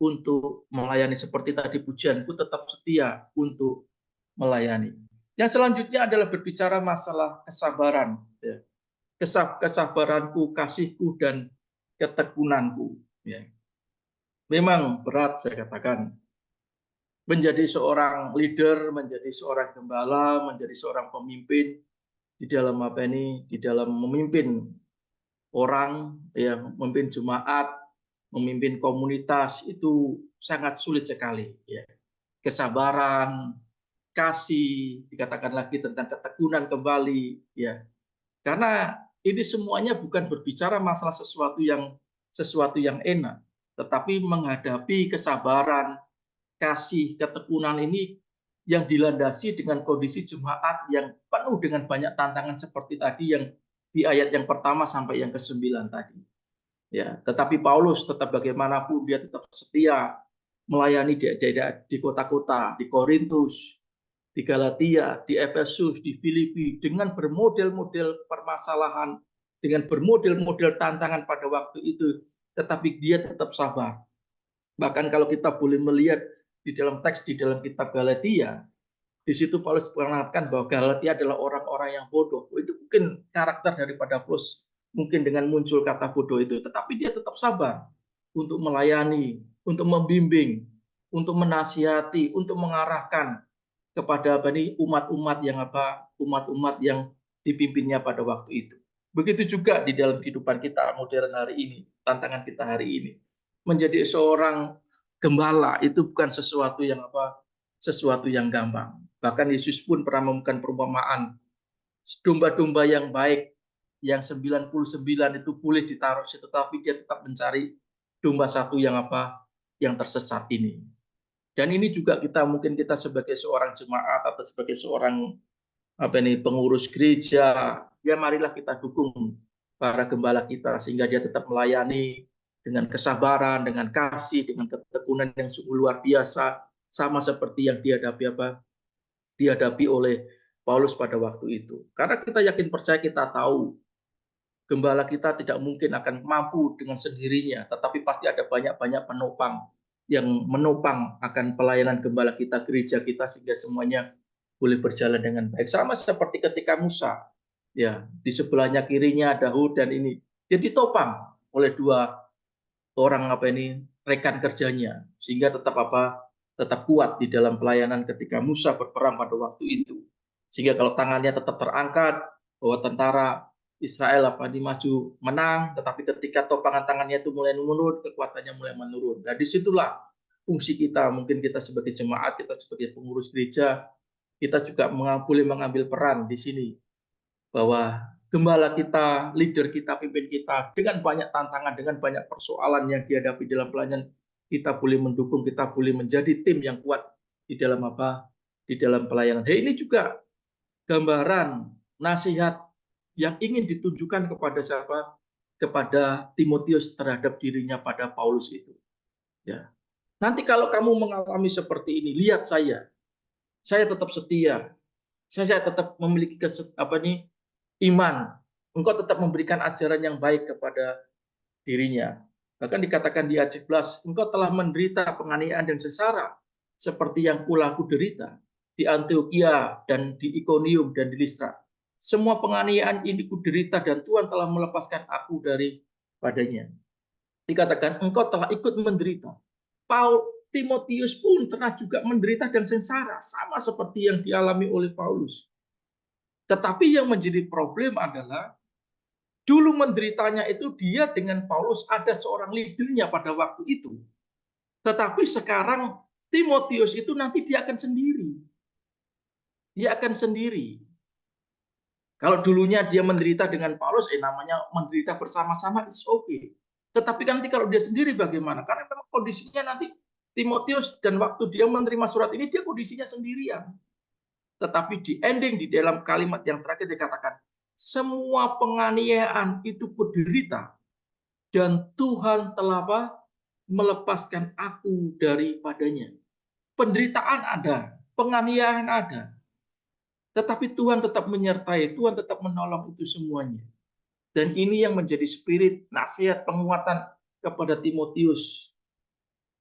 untuk melayani, seperti tadi pujianku, tetap setia untuk melayani. Yang selanjutnya adalah berbicara masalah kesabaran. Ya. Kesabaranku, kasihku, dan ketekunanku. Ya. Memang berat, saya katakan. Menjadi seorang leader, menjadi seorang gembala, menjadi seorang pemimpin di dalam apa ini, di dalam memimpin orang, ya, memimpin jemaat, memimpin komunitas, itu sangat sulit sekali. Ya. Kesabaran, kasih, dikatakan lagi tentang ketekunan kembali, ya. Karena ini semuanya bukan berbicara masalah sesuatu yang enak, tetapi menghadapi kesabaran, kasih, ketekunan ini yang dilandasi dengan kondisi jemaat yang penuh dengan banyak tantangan seperti tadi yang di ayat yang pertama sampai yang ke-9 tadi. Ya, tetapi Paulus tetap bagaimanapun dia tetap setia melayani di kota-kota, di Korintus, di Galatia, di Efesus, di Filipi, dengan bermodel-model permasalahan, dengan bermodel-model tantangan pada waktu itu, tetapi dia tetap sabar. Bahkan kalau kita boleh melihat di dalam teks di dalam kitab Galatia, di situ Paulus mengatakan bahwa Galatia adalah orang-orang yang bodoh. Itu mungkin karakter daripada Paulus, mungkin dengan muncul kata bodoh itu, tetapi dia tetap sabar untuk melayani, untuk membimbing, untuk menasihati, untuk mengarahkan kepada umat-umat yang umat-umat yang dipimpinnya pada waktu itu. Begitu juga di dalam kehidupan kita modern hari ini, tantangan kita hari ini. Menjadi seorang gembala itu bukan sesuatu yang sesuatu yang gampang. Bahkan Yesus pun pernah memberikan perumpamaan, domba-domba yang baik yang 99 itu boleh ditaruh situ, tapi dia tetap mencari domba satu yang tersesat ini. Dan ini juga kita sebagai seorang jemaat atau sebagai seorang pengurus gereja, ya marilah kita dukung para gembala kita sehingga dia tetap melayani dengan kesabaran, dengan kasih, dengan ketekunan yang sungguh luar biasa, sama seperti yang dihadapi oleh Paulus pada waktu itu. Karena kita yakin percaya, kita tahu gembala kita tidak mungkin akan mampu dengan sendirinya, tetapi pasti ada banyak-banyak penopang yang menopang akan pelayanan gembala kita, gereja kita, sehingga semuanya boleh berjalan dengan baik. Sama seperti ketika Musa, ya di sebelahnya kirinya ada Hud dan ini, dia ditopang oleh dua orang rekan kerjanya, sehingga tetap kuat di dalam pelayanan ketika Musa berperang pada waktu itu. Sehingga kalau tangannya tetap terangkat bahwa tentara Israel maju menang, tetapi ketika topangan tangannya itu mulai menurun, kekuatannya mulai menurun. Nah, disitulah fungsi kita, mungkin kita sebagai jemaat, kita sebagai pengurus gereja, kita juga boleh mengambil peran di sini, bahwa gembala kita, leader kita, pimpin kita, dengan banyak tantangan, dengan banyak persoalan yang dihadapi dalam pelayanan, kita boleh mendukung, kita boleh menjadi tim yang kuat di dalam di dalam pelayanan. Ini juga gambaran nasihat yang ingin ditujukan kepada siapa? Kepada Timotius terhadap dirinya pada Paulus itu. Ya. Nanti kalau kamu mengalami seperti ini, lihat saya tetap setia, saya tetap memiliki iman. Engkau tetap memberikan ajaran yang baik kepada dirinya. Bahkan dikatakan di ayat 11, engkau telah menderita penganiayaan dan sesara seperti yang pula aku derita di Antioquia dan di Ikonium dan di Listra. Semua penganiayaan ini kuderita dan Tuhan telah melepaskan aku daripadanya. Dikatakan engkau telah ikut menderita. Timotius pun pernah juga menderita dan sengsara, sama seperti yang dialami oleh Paulus. Tetapi yang menjadi problem adalah dulu menderitanya itu dia dengan Paulus ada seorang leadernya pada waktu itu. Tetapi sekarang Timotius itu nanti dia akan sendiri. Dia akan sendiri. Kalau dulunya dia menderita dengan Paulus, namanya menderita bersama-sama, it's okay. Tetapi nanti kalau dia sendiri bagaimana? Karena memang kondisinya nanti Timotius dan waktu dia menerima surat ini, dia kondisinya sendirian. Tetapi di ending, di dalam kalimat yang terakhir dikatakan, semua penganiayaan itu kuderita dan Tuhan telah melepaskan aku daripadanya. Penderitaan ada, penganiayaan ada, tetapi Tuhan tetap menyertai, Tuhan tetap menolong itu semuanya. Dan ini yang menjadi spirit, nasihat, penguatan kepada Timotius.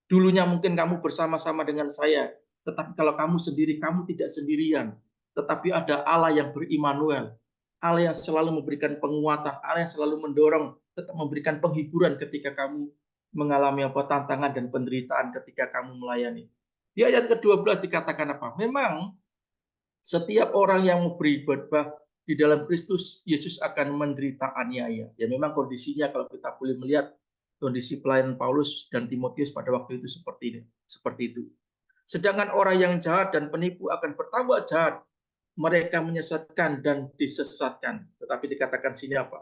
Dulunya mungkin kamu bersama-sama dengan saya, tetapi kalau kamu sendiri, kamu tidak sendirian. Tetapi ada Allah yang berimmanuel, Allah yang selalu memberikan penguatan, Allah yang selalu mendorong, tetap memberikan penghiburan ketika kamu mengalami tantangan dan penderitaan ketika kamu melayani. Di ayat ke-12 dikatakan apa? Memang setiap orang yang mau beribadah di dalam Kristus Yesus akan menderita aniaya. Ya memang kondisinya kalau kita boleh melihat kondisi pelayanan Paulus dan Timotius pada waktu itu seperti itu. Sedangkan orang yang jahat dan penipu akan bertambah jahat. Mereka menyesatkan dan disesatkan. Tetapi dikatakan sini apa?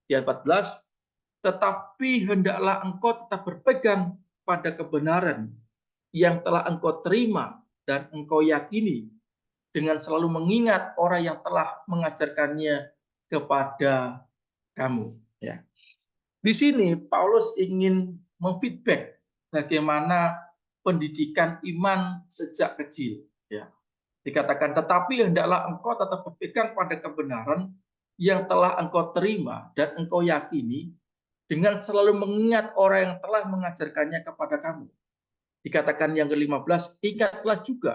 Di ayat 14, tetapi hendaklah engkau tetap berpegang pada kebenaran yang telah engkau terima dan engkau yakini, dengan selalu mengingat orang yang telah mengajarkannya kepada kamu. Ya. Di sini Paulus ingin memfeedback bagaimana pendidikan iman sejak kecil. Ya. Dikatakan, tetapi hendaklah engkau tetap berpegang pada kebenaran yang telah engkau terima dan engkau yakini dengan selalu mengingat orang yang telah mengajarkannya kepada kamu. Dikatakan yang ke-15, ingatlah juga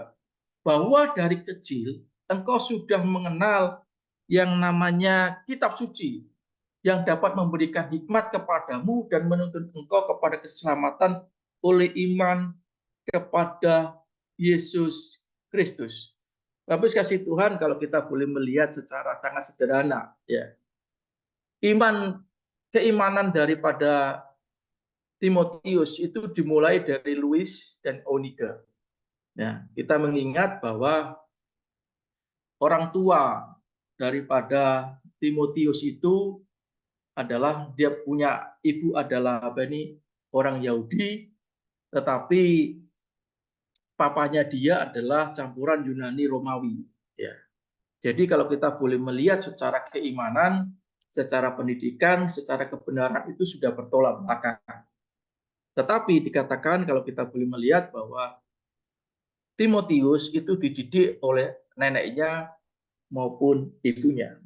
bahwa dari kecil engkau sudah mengenal yang namanya kitab suci yang dapat memberikan hikmat kepadamu dan menuntun engkau kepada keselamatan oleh iman kepada Yesus Kristus. Bapak kasih Tuhan, kalau kita boleh melihat secara sangat sederhana, ya, keimanan daripada Timotius itu dimulai dari Louis dan Eunice. Ya, kita mengingat bahwa orang tua daripada Timotius itu adalah dia punya ibu adalah apa ini orang Yahudi, tetapi papanya dia adalah campuran Yunani Romawi. Ya. Jadi kalau kita boleh melihat secara keimanan, secara pendidikan, secara kebenaran itu sudah bertolak belakang. Tetapi dikatakan kalau kita boleh melihat bahwa Timotius itu dididik oleh neneknya maupun ibunya.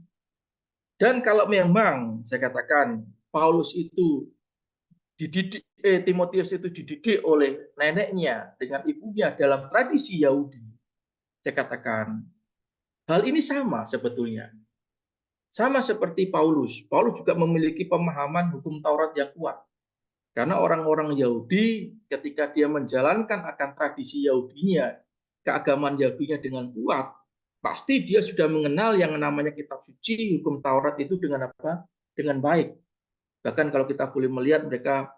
Dan kalau memang saya katakan Paulus itu Timotius itu dididik oleh neneknya dengan ibunya dalam tradisi Yahudi, saya katakan hal ini sama sebetulnya. Sama seperti Paulus. Paulus juga memiliki pemahaman hukum Taurat yang kuat. Karena orang-orang Yahudi ketika dia menjalankan akan tradisi Yahudinya, keagamaan Yahudinya dengan kuat, pasti dia sudah mengenal yang namanya kitab suci, hukum Taurat itu dengan apa? Dengan baik. Bahkan kalau kita boleh melihat mereka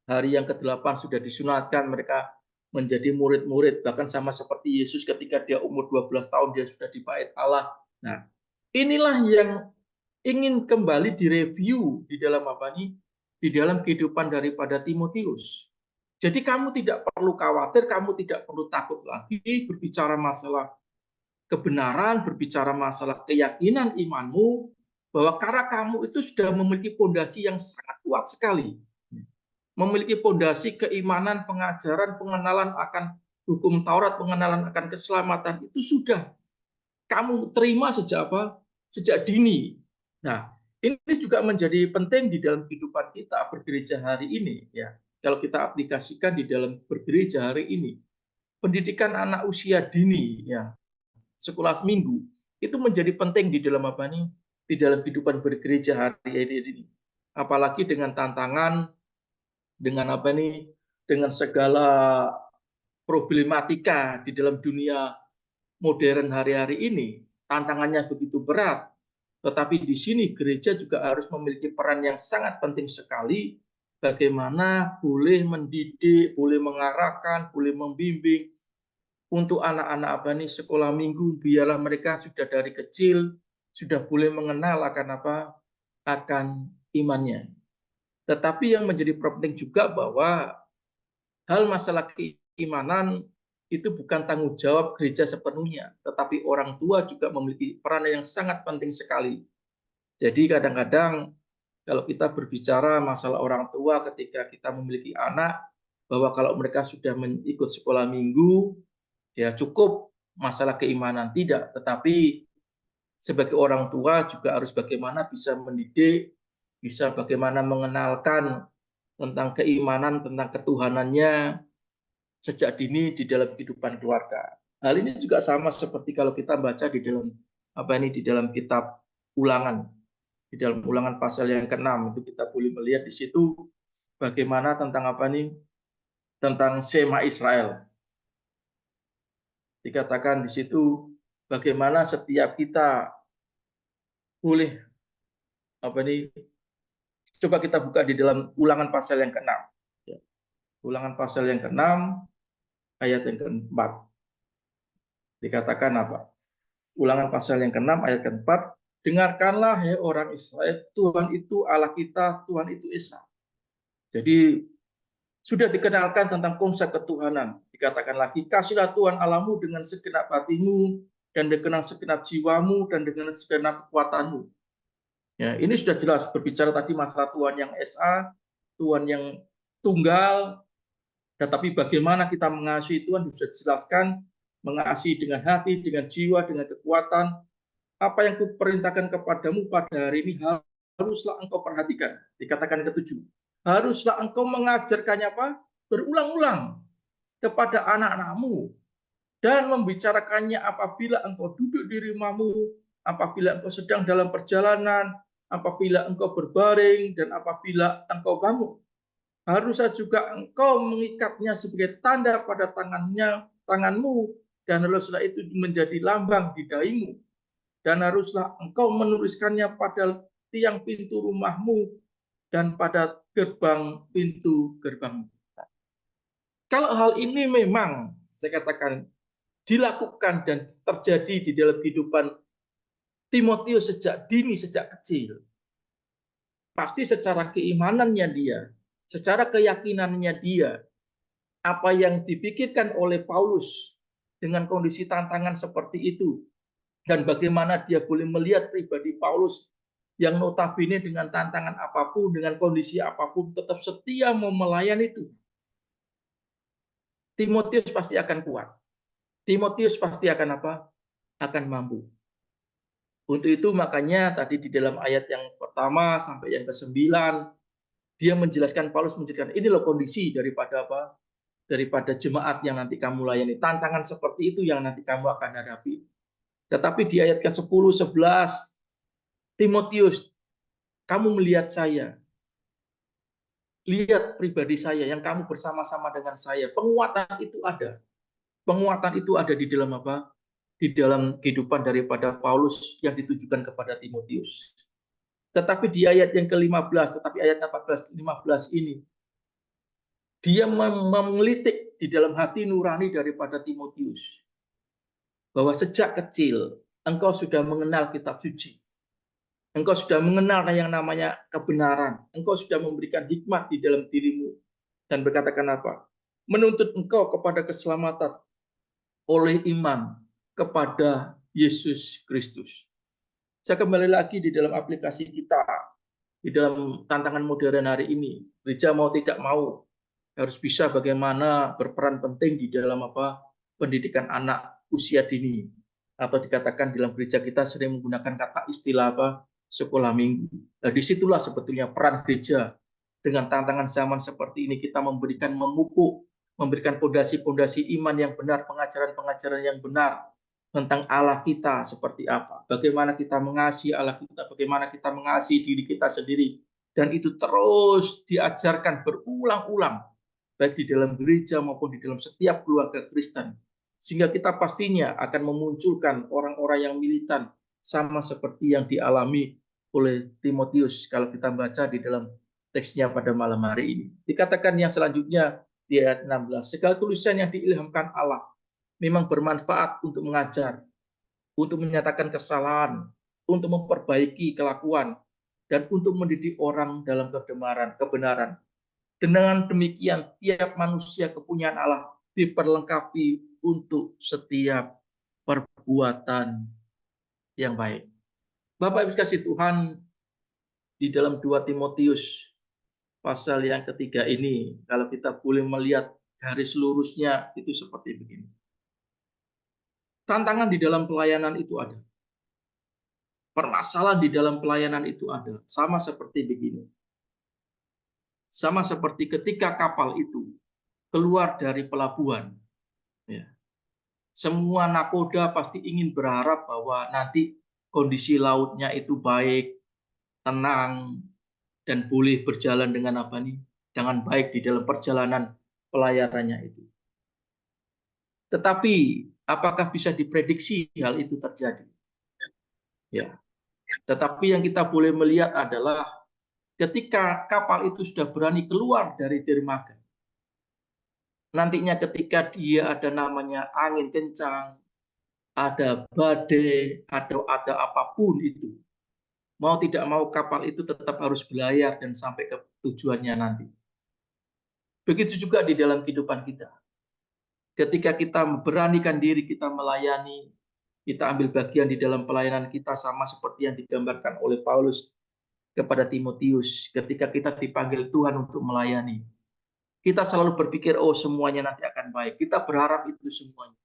hari yang ke-8 sudah disunatkan, mereka menjadi murid-murid, bahkan sama seperti Yesus ketika dia umur 12 tahun dia sudah di bait Allah. Nah, inilah yang ingin kembali direview di dalam apa nih? Di dalam kehidupan daripada Timotius. Jadi kamu tidak perlu khawatir, kamu tidak perlu takut lagi berbicara masalah kebenaran, berbicara masalah keyakinan imanmu, bahwa karena kamu itu sudah memiliki fondasi yang sangat kuat sekali. Memiliki fondasi keimanan, pengajaran, pengenalan akan hukum Taurat, pengenalan akan keselamatan, itu sudah kamu terima sejak apa? Sejak dini. Nah, ini juga menjadi penting di dalam kehidupan kita bergereja hari ini, ya. Kalau kita aplikasikan di dalam bergereja hari ini, pendidikan anak usia dini, ya, sekolah minggu, itu menjadi penting di dalam apa nih? Di dalam kehidupan bergereja hari ini. Apalagi dengan tantangan, dengan apa nih? Dengan segala problematika di dalam dunia modern hari-hari ini, tantangannya begitu berat. Tetapi di sini gereja juga harus memiliki peran yang sangat penting sekali bagaimana boleh mendidik, boleh mengarahkan, boleh membimbing untuk anak-anak apa nih sekolah minggu, biarlah mereka sudah dari kecil sudah boleh mengenal akan apa? Akan imannya. Tetapi yang menjadi penting juga bahwa hal masalah keimanan itu bukan tanggung jawab gereja sepenuhnya, tetapi orang tua juga memiliki peran yang sangat penting sekali. Jadi kadang-kadang kalau kita berbicara masalah orang tua ketika kita memiliki anak, bahwa kalau mereka sudah ikut sekolah minggu, ya cukup masalah keimanan tidak, tetapi sebagai orang tua juga harus bagaimana bisa mendidik, bisa bagaimana mengenalkan tentang keimanan, tentang ketuhanannya, sejak dini di dalam kehidupan keluarga. Hal ini juga sama seperti kalau kita baca di dalam apa ini di dalam kitab Ulangan. Di dalam Ulangan pasal yang ke-6 itu kita boleh melihat di situ bagaimana tentang apa nih? Tentang Shema Israel. Dikatakan di situ bagaimana setiap kita boleh apa nih? Coba kita buka di dalam Ulangan pasal yang ke-6. Ya. Ulangan pasal yang ke-6 ayat yang ke-4. Dikatakan apa? Ulangan pasal yang ke-6 ayat ke-4, dengarkanlah hai orang Israel, Tuhan itu Allah kita, Tuhan itu Esa. Jadi sudah dikenalkan tentang konsep ketuhanan. Dikatakan lagi, kasihlah Tuhan Allahmu dengan segenap hatimu, dan dengan segenap jiwamu, dan dengan segenap kekuatanmu. Ya, ini sudah jelas berbicara tadi masalah Tuhan yang esa, Tuhan yang tunggal, tetapi bagaimana kita mengasihi Tuhan sudah dijelaskan, mengasihi dengan hati, dengan jiwa, dengan kekuatan. Apa yang kuperintahkan kepadamu pada hari ini haruslah engkau perhatikan. Dikatakan ketujuh. Haruslah engkau mengajarkannya apa? Berulang-ulang kepada anak-anakmu dan membicarakannya apabila engkau duduk di rumahmu, apabila engkau sedang dalam perjalanan, apabila engkau berbaring, dan apabila engkau bangun. Haruslah juga engkau mengikatnya sebagai tanda pada tanganmu, dan haruslah itu menjadi lambang di dahimu. Dan haruslah engkau menuliskannya pada tiang pintu rumahmu dan pada gerbang pintu gerbangmu. Kalau hal ini memang saya katakan dilakukan dan terjadi di dalam kehidupan Timotius sejak dini, sejak kecil, pasti secara keimanannya dia, secara keyakinannya dia, apa yang dipikirkan oleh Paulus dengan kondisi tantangan seperti itu, dan bagaimana dia boleh melihat pribadi Paulus yang notabene dengan tantangan apapun, dengan kondisi apapun, tetap setia mau melayani Tuhan. Timotius pasti akan kuat. Timotius pasti akan apa? Akan mampu. Untuk itu makanya tadi di dalam ayat yang pertama sampai yang ke-9, dia menjelaskan, Paulus menjelaskan, ini loh kondisi daripada apa? Daripada jemaat yang nanti kamu layani. Tantangan seperti itu yang nanti kamu akan hadapi. Tetapi di ayat ke-10, 11, Timotius, kamu melihat saya, lihat pribadi saya yang kamu bersama-sama dengan saya. Penguatan itu ada. Penguatan itu ada di dalam apa? Di dalam kehidupan daripada Paulus yang ditujukan kepada Timotius. Tetapi di ayat yang ke-15, tetapi ayat 14-15 ini, dia mengelitik di dalam hati nurani daripada Timotius. Bahwa sejak kecil engkau sudah mengenal kitab suci. Engkau sudah mengenal yang namanya kebenaran. Engkau sudah memberikan hikmat di dalam dirimu. Dan berkatakan apa? Menuntut engkau kepada keselamatan oleh iman kepada Yesus Kristus. Saya kembali lagi di dalam aplikasi kita, di dalam tantangan modern hari ini. Gereja mau tidak mau harus bisa bagaimana berperan penting di dalam apa? Pendidikan anak usia dini. Atau dikatakan dalam gereja kita sering menggunakan kata istilah apa? Sekolah minggu. Nah, disitulah sebetulnya peran gereja. Dengan tantangan zaman seperti ini kita memupuk, memberikan fondasi-fondasi iman yang benar, pengajaran-pengajaran yang benar tentang Allah kita seperti apa, bagaimana kita mengasihi Allah kita, bagaimana kita mengasihi diri kita sendiri, dan itu terus diajarkan berulang-ulang baik di dalam gereja maupun di dalam setiap keluarga Kristen, sehingga kita pastinya akan memunculkan orang-orang yang militan sama seperti yang dialami oleh Timotius kalau kita baca di dalam teksnya pada malam hari ini. Dikatakan yang selanjutnya di ayat 16, segala tulisan yang diilhamkan Allah memang bermanfaat untuk mengajar, untuk menyatakan kesalahan, untuk memperbaiki kelakuan, dan untuk mendidik orang dalam kebenaran. Dengan demikian, tiap manusia kepunyaan Allah diperlengkapi untuk setiap perbuatan yang baik. Bapak Ibu kasih Tuhan, di dalam 2 Timotius pasal yang ketiga ini, kalau kita boleh melihat garis lurusnya itu seperti begini. Tantangan di dalam pelayanan itu ada. Permasalahan di dalam pelayanan itu ada. Sama seperti begini. Sama seperti ketika kapal itu keluar dari pelabuhan. Ya. Semua nakoda pasti ingin berharap bahwa nanti kondisi lautnya itu baik, tenang, dan boleh berjalan dengan apa nih? Dengan baik di dalam perjalanan pelayarannya itu. Tetapi apakah bisa diprediksi hal itu terjadi? Ya. Tetapi yang kita boleh melihat adalah ketika kapal itu sudah berani keluar dari dermaga, nantinya ketika dia ada namanya angin kencang, ada badai, ada apapun itu, mau tidak mau kapal itu tetap harus berlayar dan sampai ke tujuannya nanti. Begitu juga di dalam kehidupan kita. Ketika kita memberanikan diri kita melayani, kita ambil bagian di dalam pelayanan kita sama seperti yang digambarkan oleh Paulus. kepada Timotius ketika kita dipanggil Tuhan untuk melayani. Kita selalu berpikir, oh semuanya nanti akan baik. Kita berharap itu semuanya.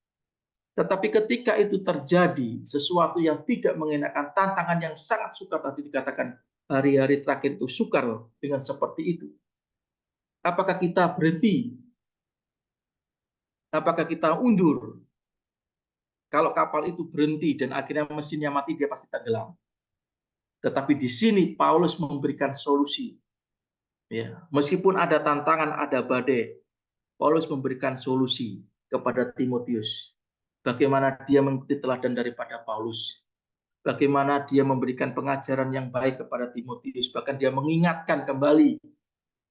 Tetapi ketika itu terjadi, sesuatu yang tidak mengenakan, tantangan yang sangat sukar, tadi dikatakan hari-hari terakhir itu sukar dengan seperti itu. Apakah kita berhenti? Apakah kita undur? Kalau kapal itu berhenti dan akhirnya mesinnya mati, dia pasti tenggelam. Tetapi di sini Paulus memberikan solusi. Ya, meskipun ada tantangan, ada badai, Paulus memberikan solusi kepada Timotius. Bagaimana dia mengikuti teladan daripada Paulus. Bagaimana dia memberikan pengajaran yang baik kepada Timotius. Bahkan dia mengingatkan kembali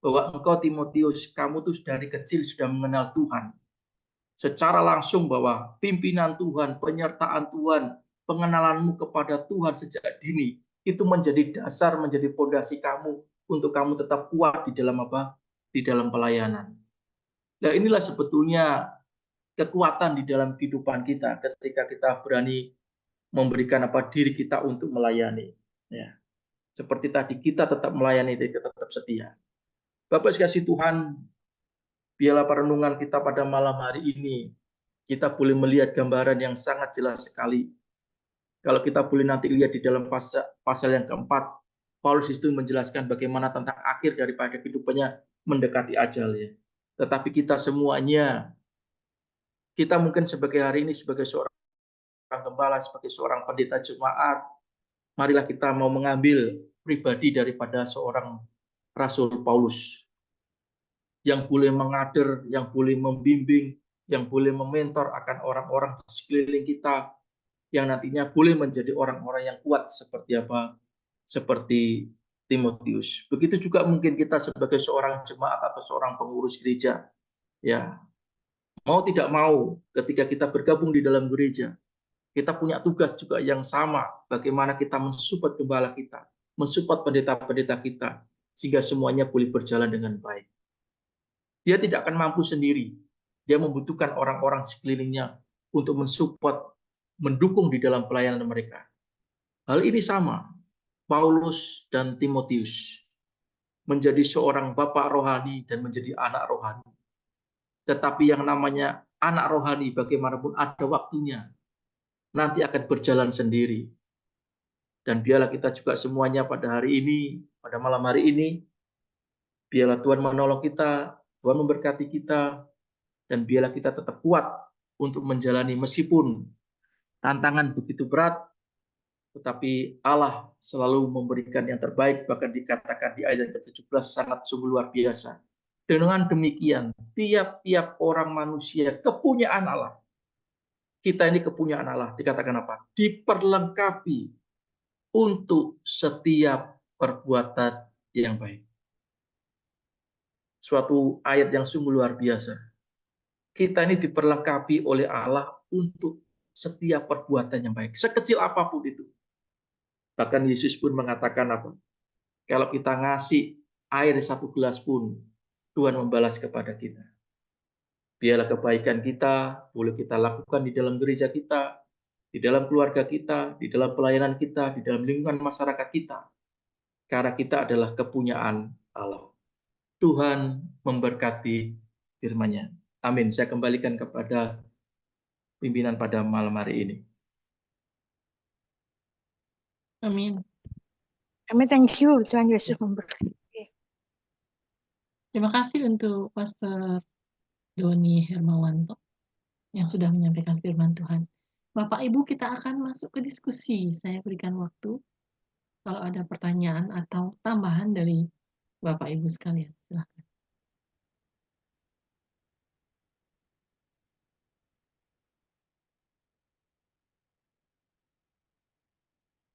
bahwa engkau Timotius, kamu tuh dari kecil sudah mengenal Tuhan. Secara langsung bahwa pimpinan Tuhan, penyertaan Tuhan, pengenalanmu kepada Tuhan sejak dini, itu menjadi dasar, menjadi fondasi kamu untuk kamu tetap kuat di dalam apa? Di dalam pelayanan. Nah, inilah sebetulnya kekuatan di dalam kehidupan kita ketika kita berani memberikan apa diri kita untuk melayani. Ya. Seperti tadi kita tetap melayani, kita tetap setia. Bapak sekalian Tuhan, biarlah perenungan kita pada malam hari ini, kita boleh melihat gambaran yang sangat jelas sekali. Kalau kita boleh nanti lihat di dalam pasal yang keempat, Paulus itu menjelaskan bagaimana tentang akhir daripada kehidupannya mendekati ajal ya. Tetapi kita semuanya, kita mungkin sebagai hari ini sebagai seorang gembala, sebagai seorang pendeta jemaat, marilah kita mau mengambil pribadi daripada seorang Rasul Paulus yang boleh mengajar, yang boleh membimbing, yang boleh mementor akan orang-orang di sekeliling kita, yang nantinya boleh menjadi orang-orang yang kuat seperti apa? Seperti Timotius. Begitu juga mungkin kita sebagai seorang jemaat atau seorang pengurus gereja, ya mau tidak mau ketika kita bergabung di dalam gereja, kita punya tugas juga yang sama, bagaimana kita mensupport gembala kita, mensupport pendeta-pendeta kita, sehingga semuanya boleh berjalan dengan baik. Dia tidak akan mampu sendiri. Dia membutuhkan orang-orang sekelilingnya untuk mensupport, mendukung di dalam pelayanan mereka. Hal ini sama, Paulus dan Timotius menjadi seorang bapak rohani dan menjadi anak rohani. Tetapi yang namanya anak rohani bagaimanapun ada waktunya, nanti akan berjalan sendiri. Dan biarlah kita juga semuanya pada hari ini, pada malam hari ini, biarlah Tuhan menolong kita, Tuhan memberkati kita, dan biarlah kita tetap kuat untuk menjalani meskipun tantangan begitu berat, tetapi Allah selalu memberikan yang terbaik, bahkan dikatakan di ayat ke-17 sangat sungguh luar biasa. Dengan demikian, tiap-tiap orang manusia kepunyaan Allah, kita ini kepunyaan Allah, dikatakan apa? Diperlengkapi untuk setiap perbuatan yang baik. Suatu ayat yang sungguh luar biasa. Kita ini diperlengkapi oleh Allah untuk setiap perbuatan yang baik, sekecil apapun itu. Bahkan Yesus pun mengatakan apa? Kalau kita ngasih air 1 gelas pun, Tuhan membalas kepada kita. Biarlah kebaikan kita boleh kita lakukan di dalam gereja kita, di dalam keluarga kita, di dalam pelayanan kita, di dalam lingkungan masyarakat kita. Karena kita adalah kepunyaan Allah. Tuhan memberkati firman-Nya. Amin. Saya kembalikan kepada pimpinan pada malam hari ini. Amin. Amin, thank you. Tuhan Yesus memberkati. Terima kasih untuk Pastor Doni Hermawanto yang sudah menyampaikan firman Tuhan. Bapak Ibu, kita akan masuk ke diskusi. Saya berikan waktu kalau ada pertanyaan atau tambahan dari Bapak Ibu sekalian. Silakan.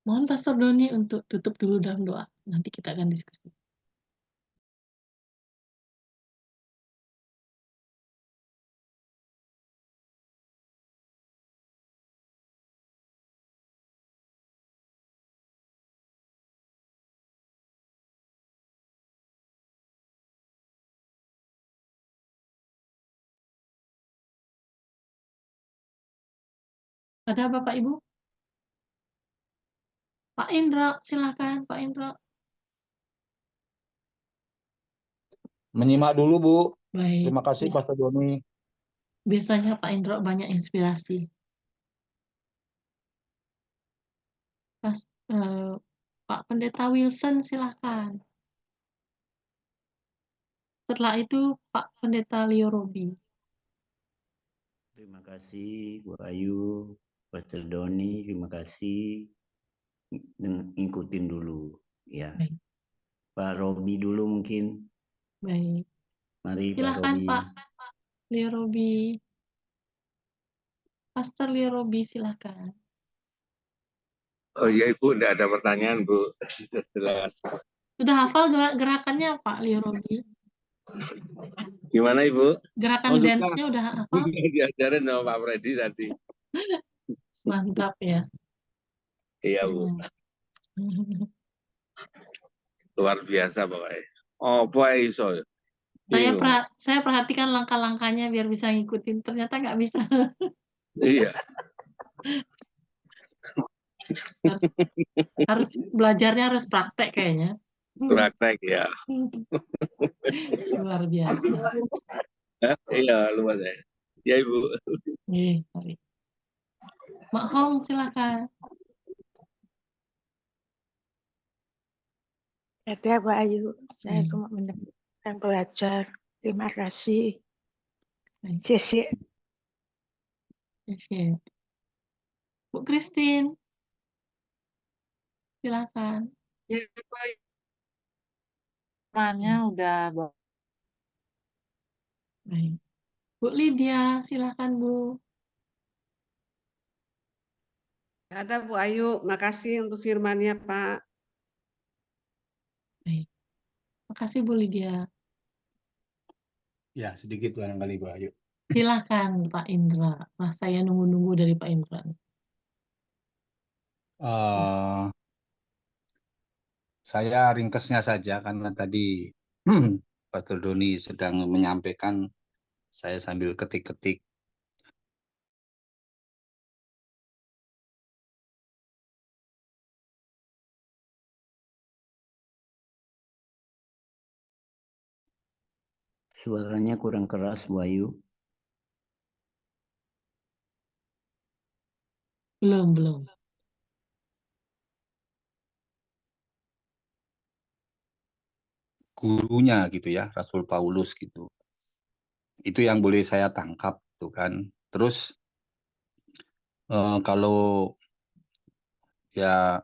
Mohon Pastor Doni untuk tutup dulu dalam doa. Nanti kita akan diskusi. Ada Bapak Ibu? Pak Indra, silakan Pak Indra. Menyimak dulu, Bu. Baik. Terima kasih, Pastor Doni. Biasanya Pak Indro banyak inspirasi. Pas, Pak Pendeta Wilson silakan. Setelah itu Pak Pendeta Leo Robi. Terima kasih Bu Ayu, Pastor Doni, terima kasih. Ngikutin dulu ya. Baik. Pak Robi dulu mungkin. Baik. Mari Pak Silakan Robi. Pak Leo Robi. Pastor Leo Robi silakan. Oh iya Ibu, tidak ada pertanyaan Bu. Sudah jelas. Sudah hafal gerakannya Pak Leo Robi? Gimana Ibu? Gerakan Oh, sudah. dance-nya udah hafal? Diajarin sama Pak Freddy tadi. Mantap ya. Iya Bu, luar biasa pokoknya. Oh, Pak Iso. Saya perhatikan langkah-langkahnya biar bisa ngikutin. Ternyata nggak bisa. Iya. Harus belajarnya harus praktek kayaknya. Praktek ya. Luar biasa. Iya, luar biasa. Ya Ibu. Sorry. Mak Hong silakan. Ya, Bu Ayu, saya cuma mendengarkan belajar. Terima kasih. Cici. Bu Christine. Silakan. Ya, Pak. Temannya udah Baik. Bu Lydia, silakan Bu. ada Bu Ayu, makasih untuk firman-Nya Pak. Baik. Makasih Bu Lydia. Ya, sedikit barangkali, Bu Ayu. Silakan Pak Indra. Nah, saya nunggu-nunggu dari Pak Indra. Saya ringkesnya saja karena tadi Pastor Doni sedang menyampaikan, saya sambil ketik-ketik. Suaranya kurang keras Bu Ayu. Belum. Gurunya gitu ya, Rasul Paulus gitu. Itu yang boleh saya tangkap tuh kan. Terus kalau ya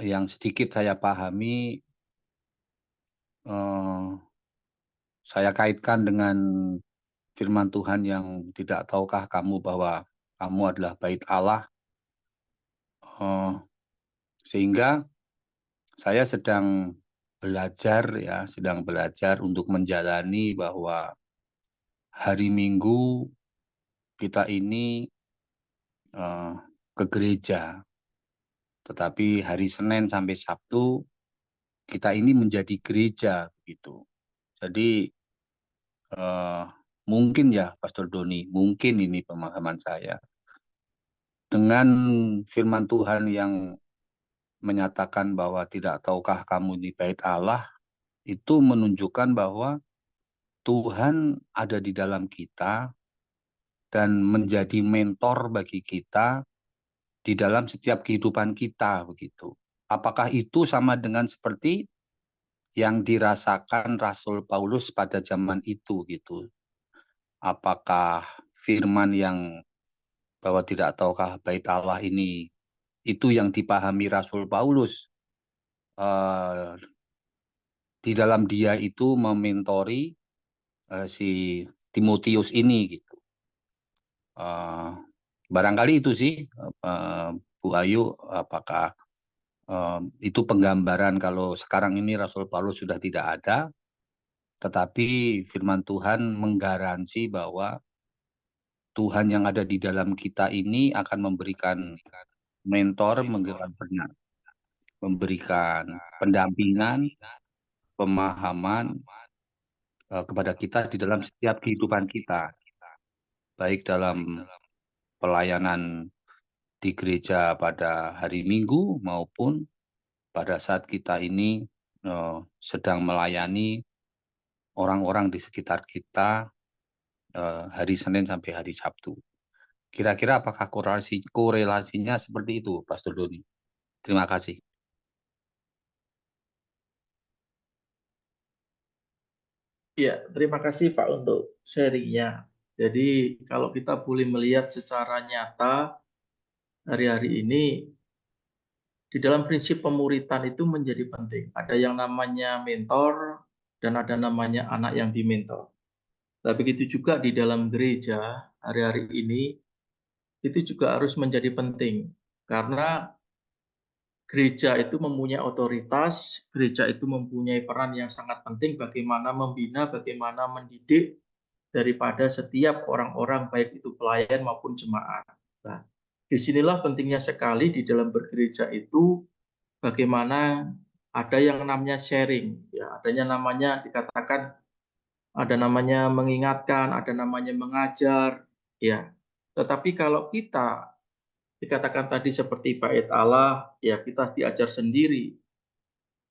yang sedikit saya pahami, saya kaitkan dengan firman Tuhan yang tidak tahukah kamu bahwa kamu adalah bait Allah. Sehingga saya sedang belajar untuk menjalani bahwa hari Minggu kita ini ke gereja, tetapi hari Senin sampai Sabtu kita ini menjadi gereja gitu. Jadi mungkin ya Pastor Doni, mungkin ini pemahaman saya. Dengan firman Tuhan yang menyatakan bahwa tidak tahukah kamu di bait Allah, itu menunjukkan bahwa Tuhan ada di dalam kita dan menjadi mentor bagi kita di dalam setiap kehidupan kita begitu. Apakah itu sama dengan seperti yang dirasakan Rasul Paulus pada zaman itu gitu? Apakah firman yang bahwa tidak tahukah bait Allah ini itu yang dipahami Rasul Paulus di dalam dia itu mementori si Timotius ini gitu. Barangkali itu sih Bu Ayu, apakah itu penggambaran kalau sekarang ini Rasul Paulus sudah tidak ada, tetapi firman Tuhan menggaransi bahwa Tuhan yang ada di dalam kita ini akan memberikan mentor, memberikan pendampingan, pemahaman kepada kita di dalam setiap kehidupan kita, baik dalam pelayanan di gereja pada hari Minggu maupun pada saat kita ini sedang melayani orang-orang di sekitar kita hari Senin sampai hari Sabtu. Kira-kira apakah korelasinya seperti itu, Pastor Doni? Terima kasih. Ya, terima kasih Pak untuk sharingnya. Jadi kalau kita boleh melihat secara nyata hari-hari ini di dalam prinsip pemuritan itu menjadi penting. Ada yang namanya mentor dan ada namanya anak yang dimentor. Tapi begitu juga di dalam gereja hari-hari ini itu juga harus menjadi penting karena gereja itu mempunyai otoritas, gereja itu mempunyai peran yang sangat penting bagaimana membina, bagaimana mendidik daripada setiap orang-orang baik itu pelayan maupun jemaat. Nah, disinilah pentingnya sekali di dalam bergereja itu bagaimana ada yang namanya sharing, ya, adanya namanya dikatakan ada namanya mengingatkan, ada namanya mengajar, ya. Tetapi kalau kita dikatakan tadi seperti bait Allah, ya kita diajar sendiri.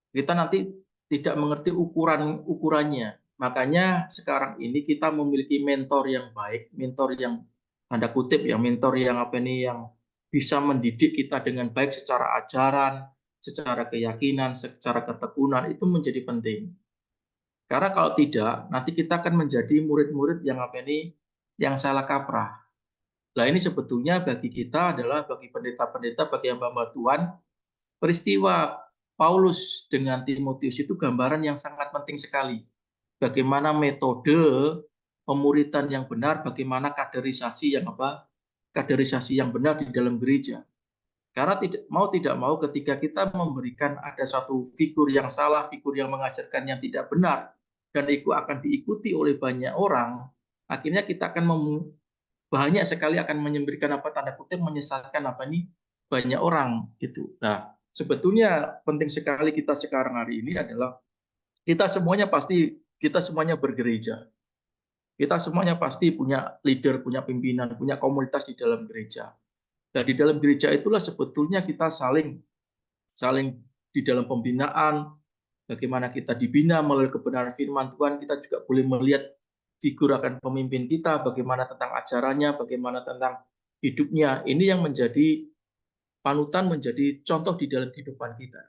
Kita nanti tidak mengerti ukurannya. Makanya sekarang ini kita memiliki mentor yang baik, mentor yang tanda kutip ya, mentor yang apa ini yang bisa mendidik kita dengan baik secara ajaran, secara keyakinan, secara ketekunan itu menjadi penting. Karena kalau tidak, nanti kita akan menjadi murid-murid yang apa ini yang salah kaprah. Nah ini sebetulnya bagi kita adalah bagi pendeta-pendeta, bagi hamba-hamba Tuhan, peristiwa Paulus dengan Timotius itu gambaran yang sangat penting sekali. Bagaimana metode pemuritan yang benar, bagaimana kaderisasi yang kaderisasi yang benar di dalam gereja. Karena tidak mau ketika kita memberikan ada suatu figur yang salah, figur yang mengajarkan yang tidak benar, dan itu akan diikuti oleh banyak orang, akhirnya kita akan banyak sekali akan memberikan apa tanda kutip menyesatkan apa nih banyak orang itu. Nah, sebetulnya penting sekali kita sekarang hari ini adalah kita semuanya bergereja. Kita semuanya pasti punya leader, punya pimpinan, punya komunitas di dalam gereja. Dan di dalam gereja itulah sebetulnya kita saling di dalam pembinaan, bagaimana kita dibina melalui kebenaran firman Tuhan, kita juga boleh melihat figur akan pemimpin kita, bagaimana tentang ajarannya, bagaimana tentang hidupnya. Ini yang menjadi panutan, menjadi contoh di dalam kehidupan kita.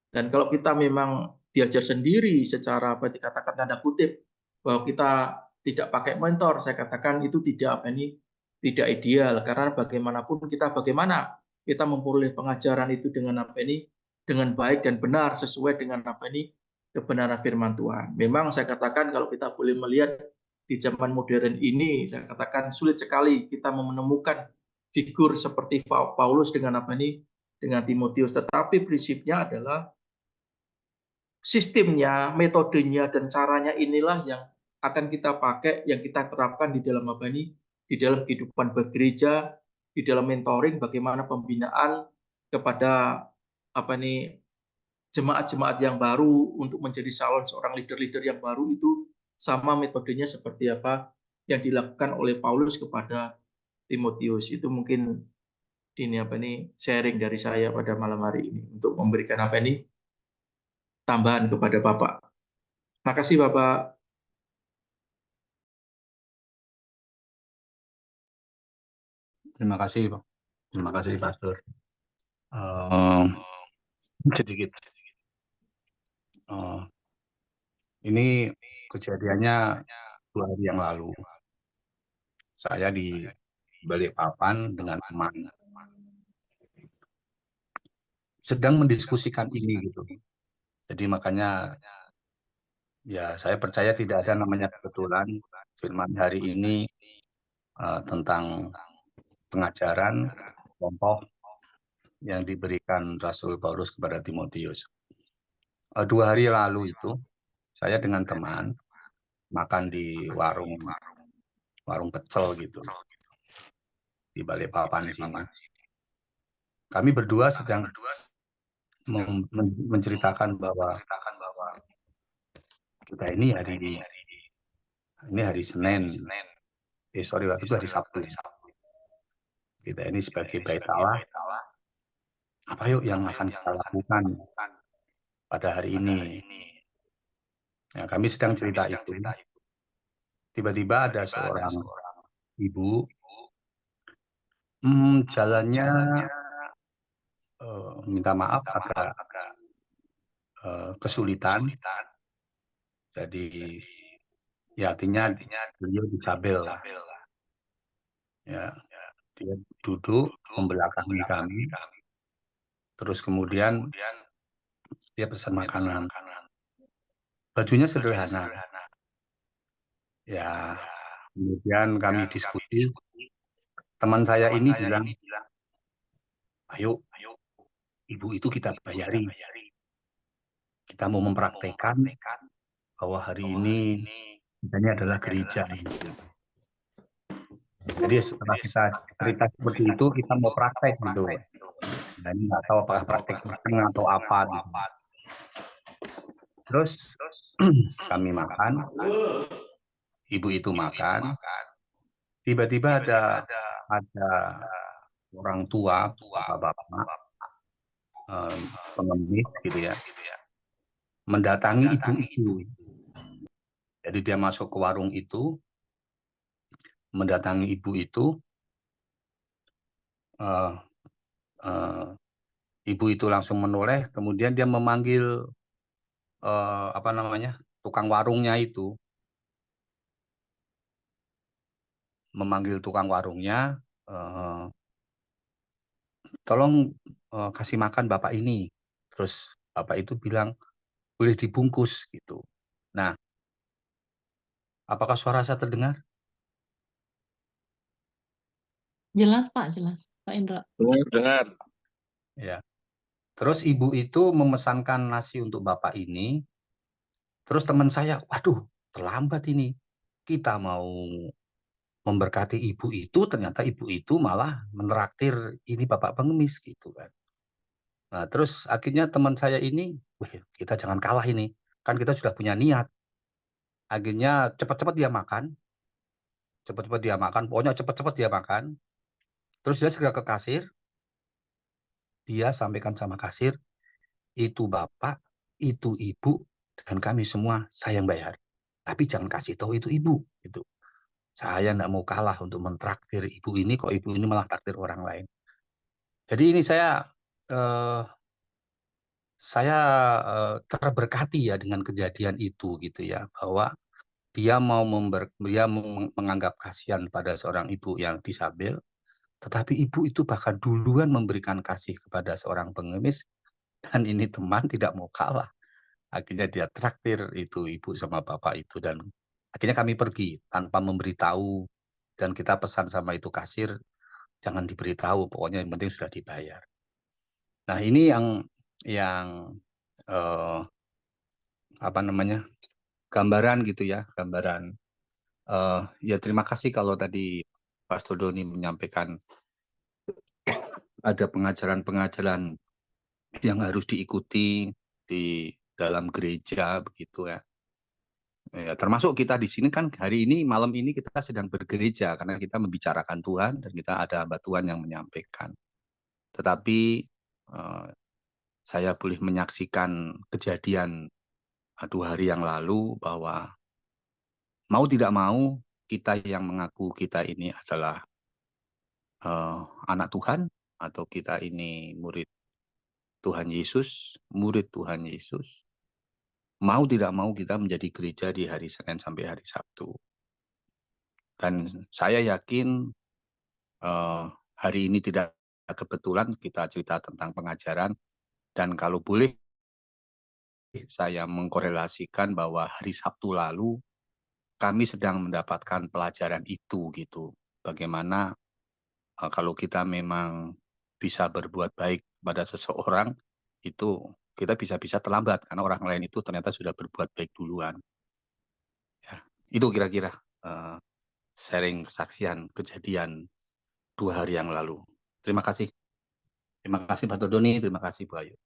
Dan kalau kita memang diajar sendiri secara apa dikatakan tanda kutip bahwa kita tidak pakai mentor, saya katakan itu tidak tidak ideal karena bagaimanapun bagaimana kita memperoleh pengajaran itu dengan dengan baik dan benar sesuai dengan kebenaran firman Tuhan. Memang saya katakan kalau kita boleh melihat di zaman modern ini, saya katakan sulit sekali kita menemukan figur seperti Paulus dengan dengan Timotius. Tetapi prinsipnya adalah sistemnya, metodenya, dan caranya inilah yang akan kita pakai, yang kita terapkan di dalam di dalam kehidupan bergereja, di dalam mentoring, bagaimana pembinaan kepada jemaat-jemaat yang baru untuk menjadi calon seorang leader-leader yang baru itu sama metodenya seperti apa yang dilakukan oleh Paulus kepada Timotius. Itu mungkin sharing dari saya pada malam hari ini untuk memberikan tambahan kepada Bapak. Makasih Bapak. Terima kasih, Pak. Terima kasih, Pastor. Sedikit. Ini kejadiannya 2 hari yang lalu. Saya di Balikpapan dengan teman. Sedang mendiskusikan ini gitu. Jadi makanya ya saya percaya tidak ada namanya kebetulan. Firman hari ini tentang pengajaran contoh yang diberikan Rasul Paulus kepada Timotius. 2 hari lalu itu saya dengan teman makan di warung pecel gitu di Balikpapan sini. Kami berdua sedang menceritakan bahwa kita ini hari Senin. Waktu itu hari Sabtu. Kita ini sebagai bait Allah. Apa yuk yang akan kita lakukan pada hari ini? Ya, kami sedang cerita itu. Tiba-tiba ada seorang ibu, jalannya minta maaf agak kesulitan. Jadi ya artinya beliau disabel. Ya, dia duduk membelakangi kami. Terus kemudian dia pesan makanan. Bajunya sederhana. Ya, kemudian kami diskusi. Teman saya ini bilang, ayo, ibu itu kita bayari. Kita mau mempraktekkan bahwa hari ini ini adalah gereja. Jadi setelah kita cerita seperti itu, kita mau praktek gitu. Nah, ini nggak tahu apakah praktek bareng atau apa gitu. Terus kami makan, ibu itu makan. Tiba-tiba ada orang tua, bapak-bapak, pengemis gitu ya, mendatangi ibu itu. Jadi dia masuk ke warung itu, mendatangi ibu itu, ibu itu langsung menoleh, kemudian dia memanggil tukang warungnya itu, tolong kasih makan bapak ini. Terus bapak itu bilang boleh dibungkus gitu. Nah, apakah suara saya terdengar? Jelas Pak, jelas. Pak Indra. Dengar. Ya. Terus ibu itu memesankan nasi untuk bapak ini. Terus teman saya, waduh, terlambat ini. Kita mau memberkati ibu itu, ternyata ibu itu malah menraktir ini bapak pengemis gitu kan. Nah, terus akhirnya teman saya ini, wih, kita jangan kalah ini. Kan kita sudah punya niat. Akhirnya cepat-cepat dia makan. Pokoknya cepat-cepat dia makan. Terus dia segera ke kasir. Dia sampaikan sama kasir, itu bapak, itu ibu, dan kami semua saya yang bayar. Tapi jangan kasih tahu itu ibu. Gitu. Saya nggak mau kalah untuk mentraktir ibu ini, kok ibu ini malah traktir orang lain. Jadi ini saya terberkati ya dengan kejadian itu gitu ya, bahwa dia mau menganggap kasihan pada seorang ibu yang disabel, tetapi ibu itu bahkan duluan memberikan kasih kepada seorang pengemis, dan ini teman tidak mau kalah. Akhirnya dia traktir itu ibu sama bapak itu, dan akhirnya kami pergi tanpa memberitahu, dan kita pesan sama itu kasir, jangan diberitahu, pokoknya yang penting sudah dibayar. Nah, ini yang gambaran gitu ya, gambaran. Ya terima kasih kalau tadi Pastor Doni menyampaikan ada pengajaran-pengajaran yang harus diikuti di dalam gereja begitu ya. Ya, termasuk kita di sini kan hari ini, malam ini kita sedang bergereja karena kita membicarakan Tuhan dan kita ada hamba Tuhan yang menyampaikan. Tetapi saya boleh menyaksikan kejadian 2 hari yang lalu bahwa mau tidak mau kita yang mengaku kita ini adalah anak Tuhan atau kita ini murid Tuhan Yesus, mau tidak mau kita menjadi gereja di hari Senin sampai hari Sabtu. Dan saya yakin hari ini tidak kebetulan kita cerita tentang pengajaran, dan kalau boleh saya mengkorelasikan bahwa hari Sabtu lalu kami sedang mendapatkan pelajaran itu gitu. Bagaimana kalau kita memang bisa berbuat baik pada seseorang, itu kita bisa-bisa terlambat karena orang lain itu ternyata sudah berbuat baik duluan. Ya, itu kira-kira sharing kesaksian kejadian 2 hari yang lalu. Terima kasih. Terima kasih Pastor Doni, terima kasih Bu Ayu.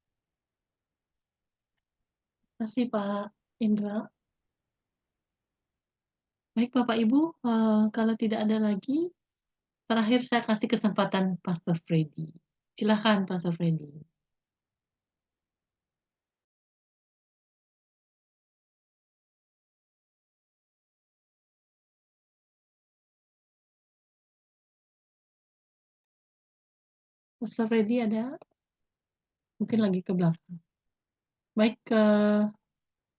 Terima kasih Pak Indra. Baik Bapak Ibu, kalau tidak ada lagi, terakhir saya kasih kesempatan Pastor Freddy. Silakan Pastor Freddy. Pastor Freddy ada? Mungkin lagi ke belakang. Baik,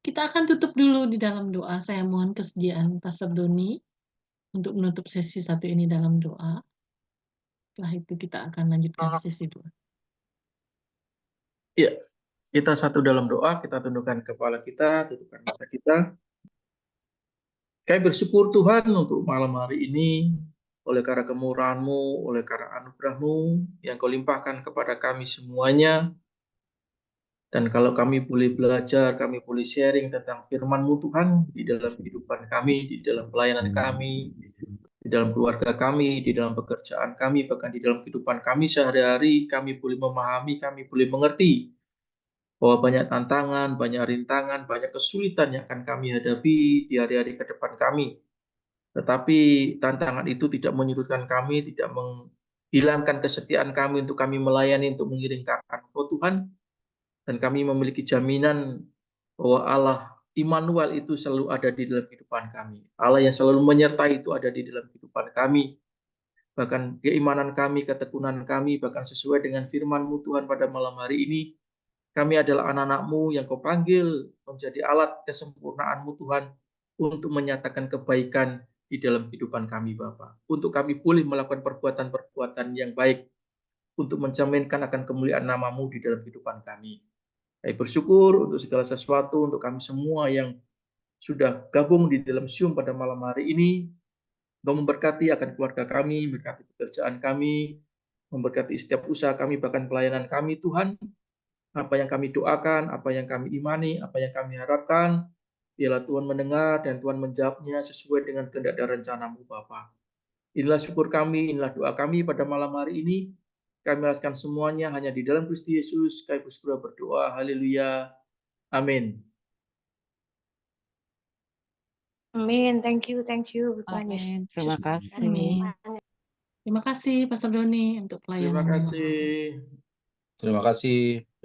kita akan tutup dulu di dalam doa. Saya mohon kesediaan Pastor Doni untuk menutup sesi 1 ini dalam doa. Setelah itu kita akan lanjutkan sesi 2. Ya, kita satu dalam doa, kita tundukkan kepala kita, tutupkan mata kita. Kami bersyukur Tuhan untuk malam hari ini, oleh karena kemurahan-Mu, oleh karena anugerah-Mu yang Kau limpahkan kepada kami semuanya. Dan kalau kami boleh belajar, kami boleh sharing tentang firman-Mu Tuhan di dalam kehidupan kami, di dalam pelayanan kami, di dalam keluarga kami, di dalam pekerjaan kami, bahkan di dalam kehidupan kami sehari-hari, kami boleh memahami, kami boleh mengerti bahwa banyak tantangan, banyak rintangan, banyak kesulitan yang akan kami hadapi di hari-hari ke depan kami. Tetapi tantangan itu tidak menyurutkan kami, tidak menghilangkan kesetiaan kami untuk kami melayani, untuk mengiringkan Engkau Tuhan. Dan kami memiliki jaminan bahwa Allah Immanuel itu selalu ada di dalam kehidupan kami. Allah yang selalu menyertai itu ada di dalam kehidupan kami. Bahkan keimanan kami, ketekunan kami, bahkan sesuai dengan firman-Mu Tuhan pada malam hari ini, kami adalah anak-anak-Mu yang Kau panggil menjadi alat kesempurnaan-Mu Tuhan untuk menyatakan kebaikan di dalam kehidupan kami Bapa. Untuk kami boleh melakukan perbuatan-perbuatan yang baik untuk mencerminkan akan kemuliaan nama-Mu di dalam kehidupan kami. Kami bersyukur untuk segala sesuatu untuk kami semua yang sudah gabung di dalam Zoom pada malam hari ini. Engkau memberkati akan keluarga kami, memberkati pekerjaan kami, memberkati setiap usaha kami, bahkan pelayanan kami Tuhan. Apa yang kami doakan, apa yang kami imani, apa yang kami harapkan, biarlah Tuhan mendengar dan Tuhan menjawabnya sesuai dengan kehendak dan rencana-Mu Bapa. Inilah syukur kami, inilah doa kami pada malam hari ini. Kami alaskan semuanya hanya di dalam Kristus Yesus. Kami berdoa, haleluya, amin. Amin. Thank you Tuhan Yesus. Amin. Terima kasih. Amin. Terima kasih Pastor Doni untuk Terima pelayanan. kasih. Terima kasih.